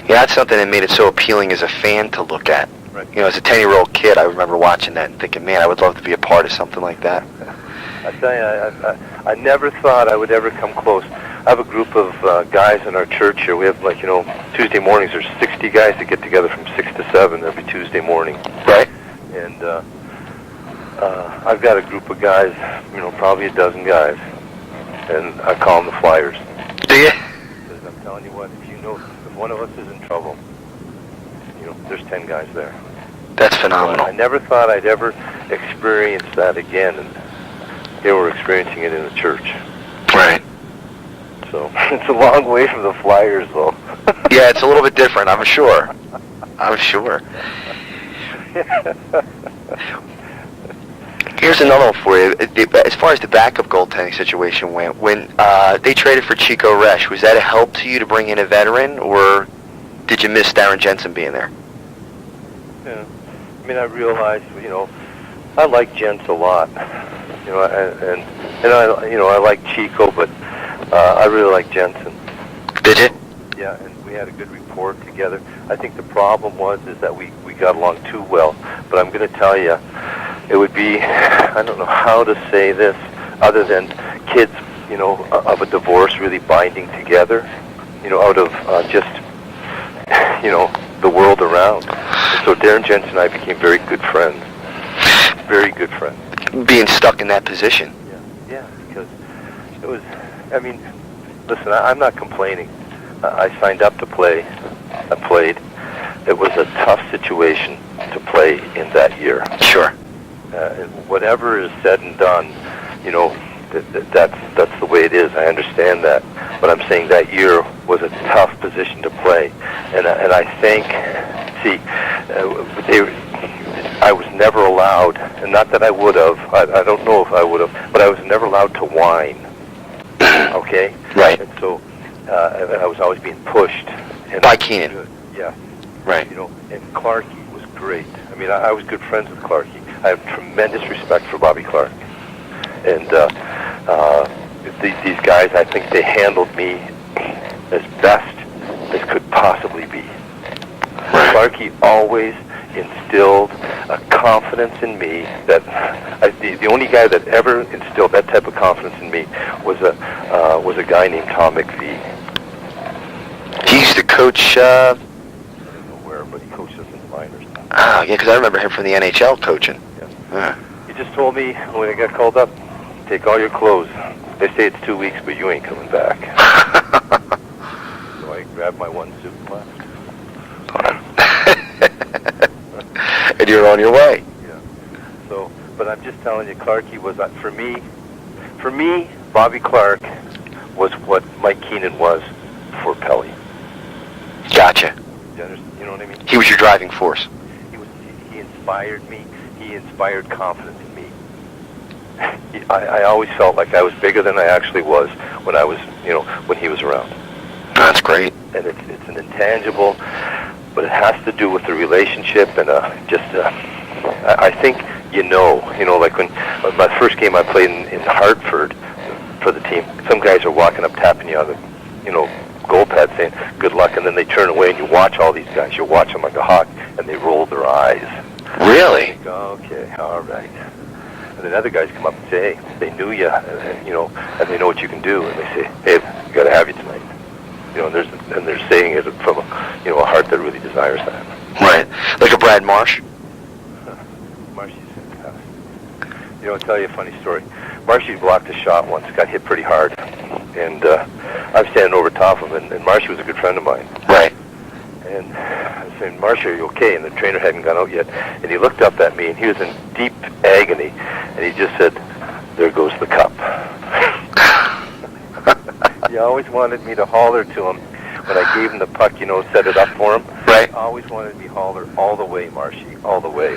S2: Yeah, that's something that made it so appealing as a fan to look at.
S1: Right.
S2: You know, as a 10-year-old kid, I remember watching that and thinking, man, I would love to be a part of something like that.
S1: I tell you, I never thought I would ever come close. I have a group of guys in our church here. We have, like, you know, Tuesday mornings, there's 60 guys that get together from 6 to 7 every Tuesday morning.
S2: Right.
S1: And I've got a group of guys, you know, probably a dozen guys, and I call them the Flyers.
S2: Do you?
S1: Because I'm telling you what, if one of us is in trouble, you know, there's 10 guys there.
S2: That's phenomenal.
S1: I never thought I'd ever experience that again, and they were experiencing it in the church.
S2: Right.
S1: So it's a long way from the Flyers, though.
S2: Yeah, it's a little bit different, I'm sure. I'm sure. Here's another one for you. As far as the backup goaltending situation went, when they traded for Chico Resch, was that a help to you to bring in a veteran, or did you miss Darren Jensen being there?
S1: Yeah. I mean, I realized, you know, I like Jens a lot. You know, and I, you know, I like Chico, but I really like Jensen.
S2: Did you?
S1: Yeah, and we had a good rapport together. I think the problem is that we got along too well. But I'm going to tell you, it would be, I don't know how to say this, other than kids, you know, of a divorce really binding together, you know, out of just, you know, the world around. And so Darren Jensen and I became very good friends. Very good friends.
S2: Being stuck in that position.
S1: Yeah, because it was, I mean, listen, I'm not complaining. I signed up to play. I played. It was a tough situation to play in that year.
S2: Sure.
S1: whatever is said and done, you know, that's the way it is. I understand that, but I'm saying that year was a tough position to play, and I think, I was never allowed, and not that I would have. I don't know if I would have, but I was never allowed to whine. Okay.
S2: Right.
S1: And so I was always being pushed. And
S2: by Keenan.
S1: Yeah.
S2: Right.
S1: You know, and Clarkie was great. I mean, I was good friends with Clarkie. I have tremendous respect for Bobby Clark. And these guys, I think they handled me as best as could possibly be. Clarkie always instilled a confidence in me that the only guy that ever instilled that type of confidence in me was a guy named Tom McVie.
S2: He used to coach.
S1: I don't know where, but he coached us in the minors.
S2: Oh, yeah, because I remember him from the NHL coaching.
S1: Yeah. He just told me when I got called up, take all your clothes. They say it's 2 weeks, but you ain't coming back. So I grabbed my one suit and left.
S2: And you're on your way.
S1: Yeah. So, but I'm just telling you, Clarkie was for me, Bobby Clark was what Mike Keenan was for Pelle.
S2: Gotcha.
S1: You know what I mean?
S2: He was your driving force.
S1: He inspired me. He inspired confidence in me. I always felt like I was bigger than I actually was when I was, when he was around.
S2: That's great.
S1: And it's an intangible, but it has to do with the relationship and I think like when my first game I played in Hartford for the team, some guys are walking up tapping you on the, goal pad saying good luck, and then they turn away and you watch all these guys. You watch them like a hawk, and they roll their eyes.
S2: Really?
S1: Okay, all right. And then other guys come up and say, hey, they knew you, and they know what you can do, and they say, hey, we got to have you tonight. And they're saying it from a heart that really desires that.
S2: Right, like a Brad Marsh.
S1: Marshy's fantastic. I'll tell you a funny story. Marshy blocked a shot once, got hit pretty hard, and I'm standing over top of him, and Marshy was a good friend of mine.
S2: Right.
S1: And I said, Marshy, are you okay? And the trainer hadn't gone out yet, and he looked up at me, and he was in deep agony, and he just said, there goes the cup. He always wanted me to holler to him when I gave him the puck, set it up for him.
S2: Right.
S1: He always wanted me to holler all the way, Marshy, all the way.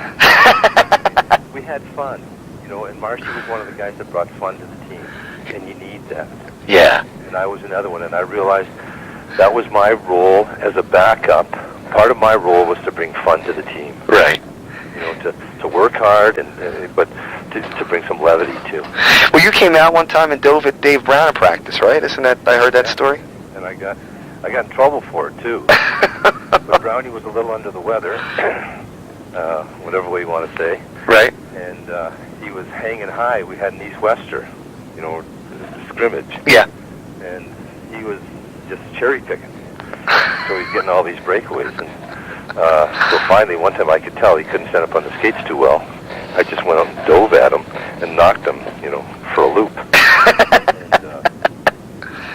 S1: We had fun, and Marshy was one of the guys that brought fun to the team, and you need that.
S2: Yeah.
S1: And I was another one, and I realized that was my role as a backup. Part of my role was to bring fun to the team.
S2: Right.
S1: To work hard, but to bring some levity too.
S2: Well, you came out one time and dove at Dave Brown in practice, right? Isn't that, I heard that story?
S1: And I got in trouble for it too. But Brownie was a little under the weather, whatever way you want to say.
S2: Right.
S1: And he was hanging high. We had an East Wester, scrimmage.
S2: Yeah.
S1: And he was just cherry picking. So he's getting all these breakaways. And so finally, one time I could tell he couldn't stand up on the skates too well. I just went out and dove at him and knocked him, for a loop. And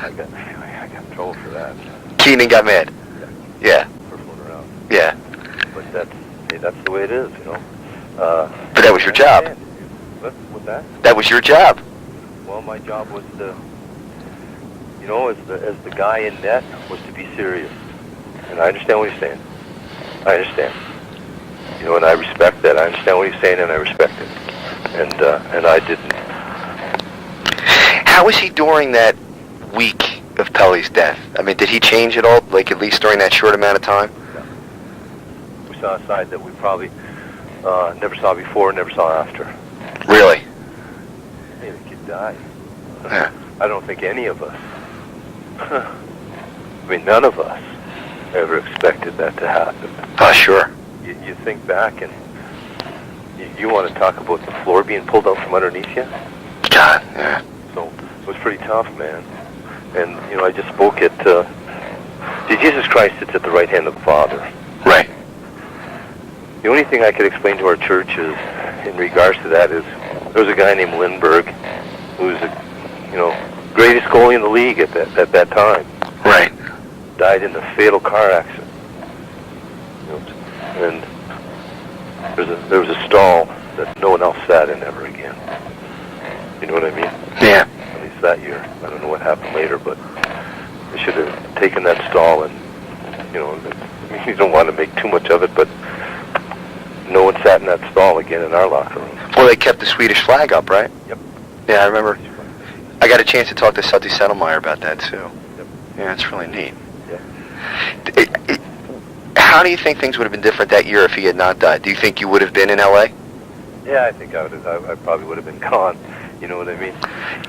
S1: I got in trouble for that.
S2: Keenan got mad. Yeah.
S1: For fooling around.
S2: Yeah.
S1: But that's the way it is,
S2: But that was your job.
S1: What's that?
S2: That was your job.
S1: Well, my job was to, as the guy in net, was to be serious. And I understand what you're saying. I understand. And I respect that. I understand what you're saying, and I respect it. And I didn't.
S2: How was he during that week of Pelle's death? I mean, did he change at all, like at least during that short amount of time?
S1: Yeah. We saw a side that we probably never saw before, never saw after.
S2: Really?
S1: Hey, the kid died.
S2: Yeah.
S1: I don't think any of us, none of us ever expected that to happen.
S2: Oh, sure.
S1: You think back and you want to talk about the floor being pulled out from underneath you?
S2: God, yeah.
S1: So it was pretty tough, man. And, I just spoke at, Jesus Christ sits at the right hand of the Father.
S2: Right.
S1: The only thing I could explain to our church is, in regards to that, is there was a guy named Lindbergh who was the greatest goalie in the league at that time.
S2: Right.
S1: Died in a fatal car accident. And there was a stall that no one else sat in ever again. You know what I mean?
S2: Yeah.
S1: At least that year. I don't know what happened later, but they should have taken that stall and, you know, I mean, you don't want to make too much of it, but no one sat in that stall again in our locker room.
S2: Well, they kept the Swedish flag up, right?
S1: Yep.
S2: Yeah, I remember. I got a chance to talk to Sutty Settlemeyer about that, too.
S1: Yep.
S2: Yeah, it's really neat.
S1: Yeah.
S2: How do you think things would have been different that year if he had not died? Do you think you would have been in L.A.?
S1: Yeah, I think I probably would have been gone. You know what I mean?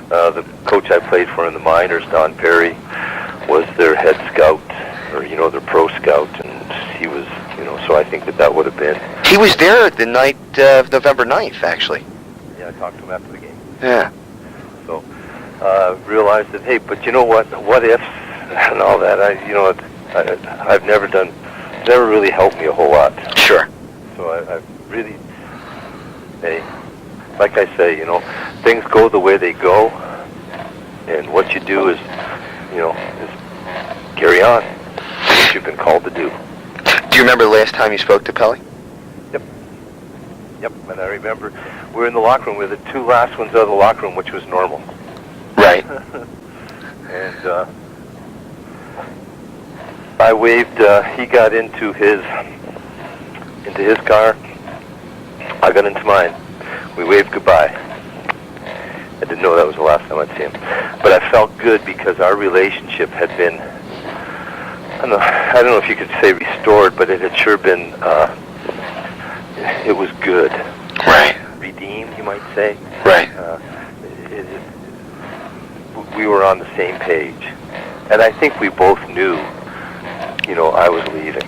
S1: The coach I played for in the minors, Don Perry, was their head scout, or, you know, their pro scout, and he was, you know, so I think that would have been.
S2: He was there the night of November 9th, actually.
S1: Yeah, I talked to him after the game.
S2: Yeah.
S1: So, realized that, hey, but you know what ifs and all that, I've never really helped me a whole lot.
S2: Sure.
S1: So I really, hey, like I say, you know, things go the way they go, and what you do is, you know, is carry on. What you've been called to do.
S2: Do you remember the last time you spoke to Pelle?
S1: Yep, and I remember we were in the locker room. We were the two last ones out of the locker room, which was normal.
S2: Right.
S1: And I waved. He got into his car. I got into mine. We waved goodbye. I didn't know that was the last time I'd see him, but I felt good because our relationship had been. I don't know if you could say restored, but it had sure been. It was good.
S2: Right.
S1: Redeemed, you might say.
S2: Right.
S1: We were on the same page. And I think we both knew, you know, I was leaving.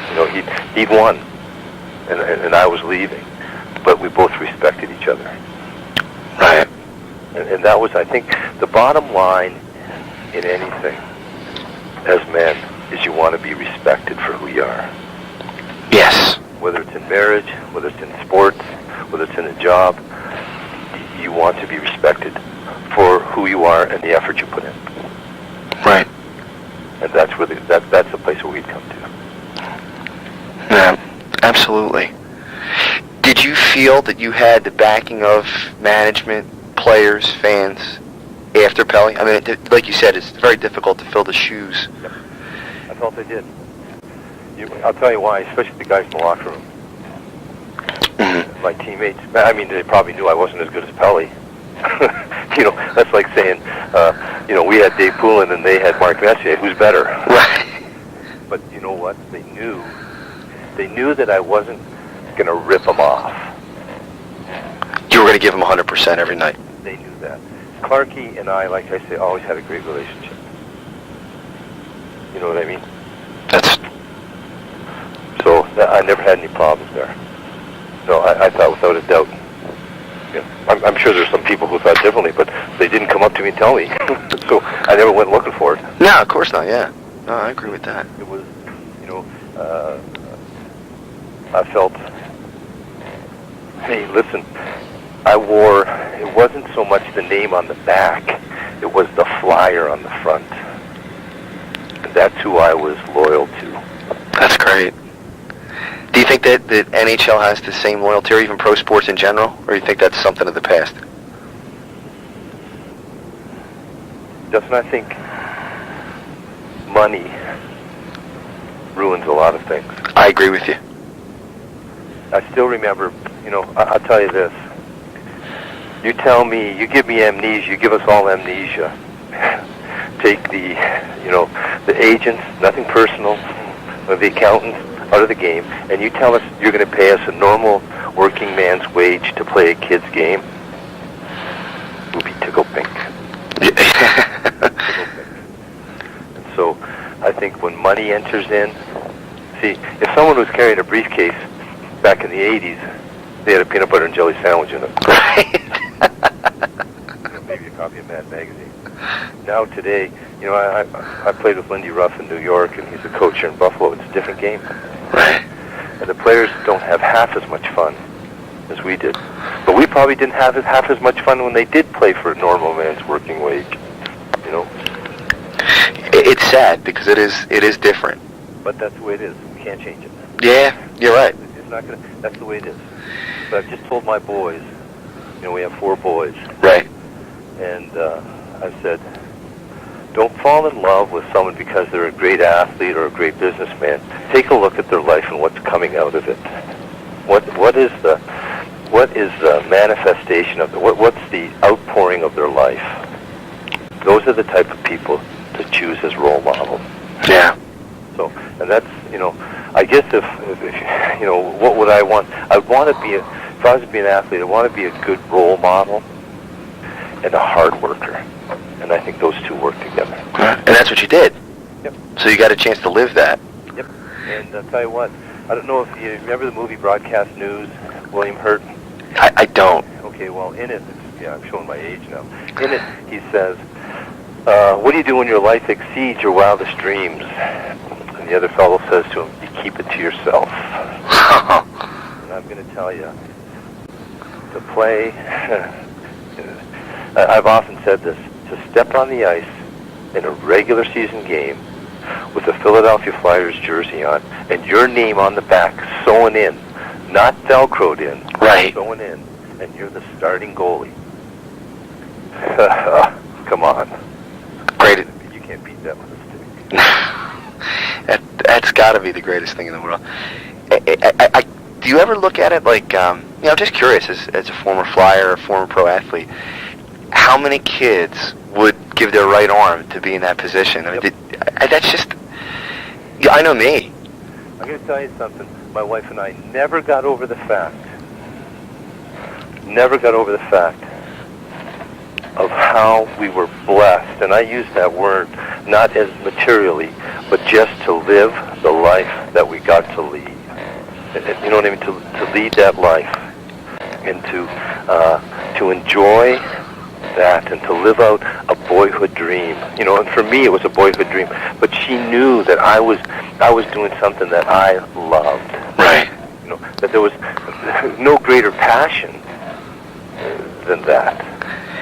S1: You know, he'd won, and I was leaving. But we both respected each other.
S2: Right.
S1: And that was, I think, the bottom line in anything, as men, is you want to be respected for who you are.
S2: Yes.
S1: Whether it's in marriage, whether it's in sports, whether it's in a job, you want to be respected for who you are and the effort you put in.
S2: Right.
S1: And that's where that's the place where we'd come to.
S2: Yeah, absolutely. Did you feel that you had the backing of management, players, fans after Pelle? I mean, like you said, it's very difficult to fill the shoes.
S1: Yep. I felt I did. I'll tell you why, especially the guys in the locker room.
S2: Mm-hmm.
S1: My teammates, I mean, they probably knew I wasn't as good as Pelle. You know, that's like saying, you know, we had Dave Poulin and they had Mark Messier. Who's better?
S2: Right.
S1: But you know what? They knew that I wasn't going to rip them off.
S2: You were going to give them 100% every night.
S1: They knew that. Clarkie and I, like I say, always had a great relationship. You know what I mean? So I never had any problems there. So I thought without a doubt. You know, I'm sure there's some people who thought differently, but they didn't come up to me and tell me. So I never went looking for it.
S2: No, of course not, yeah. No, I agree with that.
S1: It was, you know, I felt, hey, listen, it wasn't so much the name on the back, it was the flyer on the front. And that's who I was loyal to.
S2: That's great. Do you think that NHL has the same loyalty, or even pro sports in general, or do you think that's something of the past?
S1: Justin, I think money ruins a lot of things.
S2: I agree with you.
S1: I still remember, you know, I'll tell you this. You tell me, you give me amnesia, you give us all amnesia. Take the, you know, the agents, nothing personal, or the accountants out of the game, and you tell us you're going to pay us a normal working man's wage to play a kid's game, we'll be tickled pink. Tickled pink. And so I think when money enters in, see, if someone was carrying a briefcase back in the 80s, they had a peanut butter and jelly sandwich in it.
S2: Right.
S1: You know, maybe a copy of Mad Magazine. Now today, you know, I played with Lindy Ruff in New York, and he's a coach here in Buffalo. It's a different game.
S2: Right.
S1: And the players don't have half as much fun as we did. But we probably didn't have half as much fun when they did play for a normal man's working wage. You know?
S2: It's sad because it is different.
S1: But that's the way it is. We can't change it.
S2: Yeah, you're right.
S1: It's not gonna. That's the way it is. But I've just told my boys, we have 4 boys.
S2: Right.
S1: And I've said, don't fall in love with someone because they're a great athlete or a great businessman. Take a look at their life and what's coming out of it. What is the manifestation of what's the outpouring of their life? Those are the type of people to choose as role models.
S2: Yeah.
S1: So, and that's, I guess if what would I want? I'd want to be if I was to be an athlete, I want to be a good role model and a hard worker. And I think those two work together.
S2: And that's what you did.
S1: Yep.
S2: So you got a chance to live that.
S1: Yep. And I'll tell you what, I don't know if you remember the movie Broadcast News, William Hurt?
S2: I don't.
S1: Okay, well, in it, I'm showing my age now. In it, he says, what do you do when your life exceeds your wildest dreams? And the other fellow says to him, you keep it to yourself. And I'm going to tell you, to play, I've often said this, to step on the ice in a regular season game with a Philadelphia Flyers jersey on and your name on the back sewn in, not Velcroed in,
S2: right,
S1: sewn in, and you're the starting goalie. Come on.
S2: Great.
S1: You can't beat that with a stick.
S2: That's got to be the greatest thing in the world. Do you ever look at it like, I'm just curious, as a former Flyer, a former pro athlete, how many kids would give their right arm to be in that position? I mean, that's just, I know me.
S1: I'm going to tell you something. My wife and I never got over the fact of how we were blessed, and I use that word not as materially, but just to live the life that we got to lead. You know what I mean? To lead that life, and to enjoy that, and to live out a boyhood dream. And for me, it was a boyhood dream. But she knew that I was doing something that I loved.
S2: Right.
S1: That there was no greater passion than that.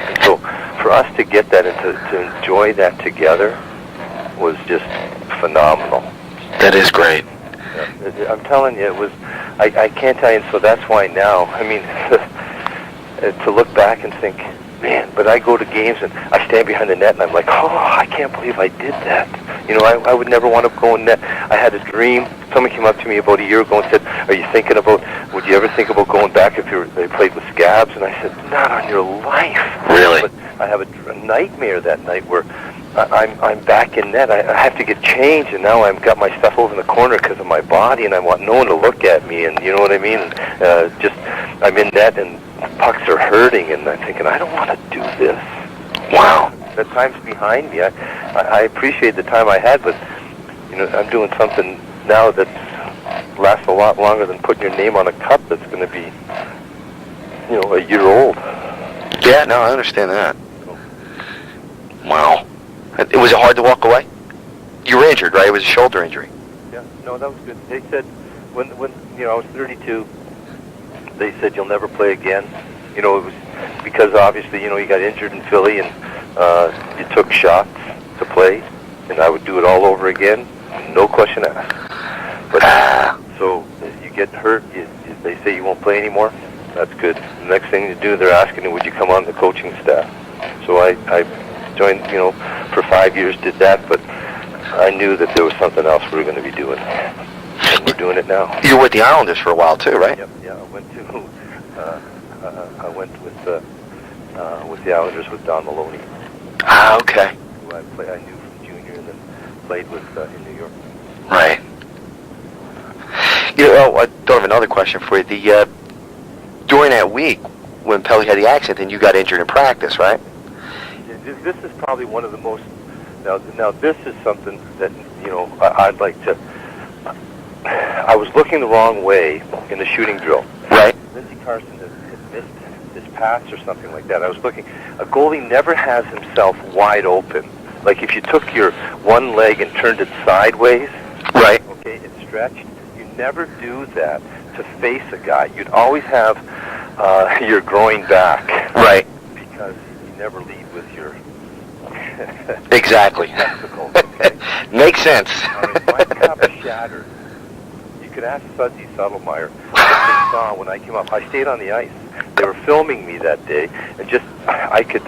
S1: And so, for us to get that and to enjoy that together was just phenomenal.
S2: That is great.
S1: I'm telling you, it was. I can't tell you. And so that's why now, to look back and think, man, but I go to games and I stand behind the net and I'm like, oh, I can't believe I did that. I would never want to go in net. I had a dream. Someone came up to me about a year ago and said, would you ever think about going back if they played with Scabs? And I said, not on your life.
S2: Really?
S1: But I have a nightmare that night where I'm back in net. I have to get changed, and now I've got my stuff over in the corner because of my body, and I want no one to look at me, and you know what I mean? I'm in net, and pucks are hurting, and I'm thinking, I don't want to do this.
S2: Wow.
S1: That time's behind me. I appreciate the time I had, but I'm doing something now that lasts a lot longer than putting your name on a cup that's going to be, a year old.
S2: Yeah, no, I understand that. Wow. Was it hard to walk away? You were injured, right? It was a shoulder injury.
S1: Yeah, no, that was good. They said when I was 32, they said you'll never play again. It was because obviously you got injured in Philly and you took shots to play, and I would do it all over again, no question asked. But so you get hurt, they say you won't play anymore. That's good. The next thing to do, they're asking you, would you come on the coaching staff? So I joined, for 5 years, did that, but I knew that there was something else we were going to be doing, and we're doing it now.
S2: You were with the Islanders for a while too, right?
S1: Yep. Yeah, I went with the Islanders with Don Maloney.
S2: Ah, okay.
S1: Who I knew from junior, and then played with in New York.
S2: Right. I don't have another question for you. During that week when Pelle had the accident, then you got injured in practice, right?
S1: This is probably one of the most. Now this is something that I'd like to. I was looking the wrong way in the shooting drill.
S2: Right.
S1: Lindsey Carson had missed his pass or something like that. I was looking. A goalie never has himself wide open. Like if you took your one leg and turned it sideways.
S2: Right.
S1: Okay, it stretched. You never do that to face a guy. You'd always have your groin back.
S2: Right.
S1: Because you never lead with your
S2: exactly.
S1: testicles, okay?
S2: Makes sense.
S1: My cup shattered. You could ask Fuzzy Suttlemeyer. The saw when I came up. I stayed on the ice. They were filming me that day, and just I could.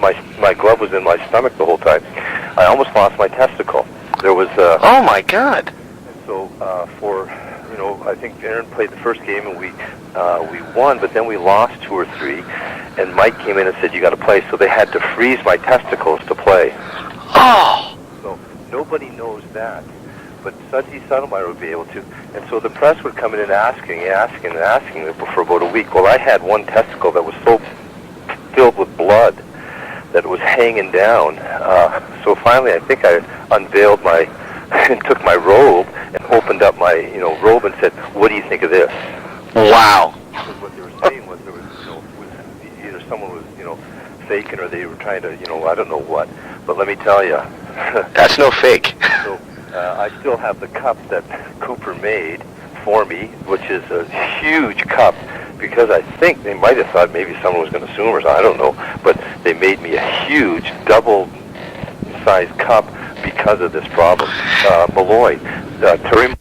S1: My glove was in my stomach the whole time. I almost lost my testicle. There was.
S2: Oh my God!
S1: So I think Aaron played the first game and we won, but then we lost 2 or 3, and Mike came in and said you got to play. So they had to freeze my testicles to play.
S2: Oh!
S1: So nobody knows that, but Sudsy Suttlemeyer would be able to. And so the press would come in and asking for about a week. Well, I had one testicle that was so filled with blood that it was hanging down. So finally, I think I unveiled and took my robe and opened up my robe and said, "What do you think of this?"
S2: Wow.
S1: Because what they were saying was there was either someone was faking or they were trying to I don't know what. But let me tell you,
S2: That's no fake.
S1: So I still have the cup that Cooper made for me, which is a huge cup, because I think they might have thought maybe someone was going to sue him or something, I don't know, but they made me a huge double-sized cup because of this problem. Malloy, Terry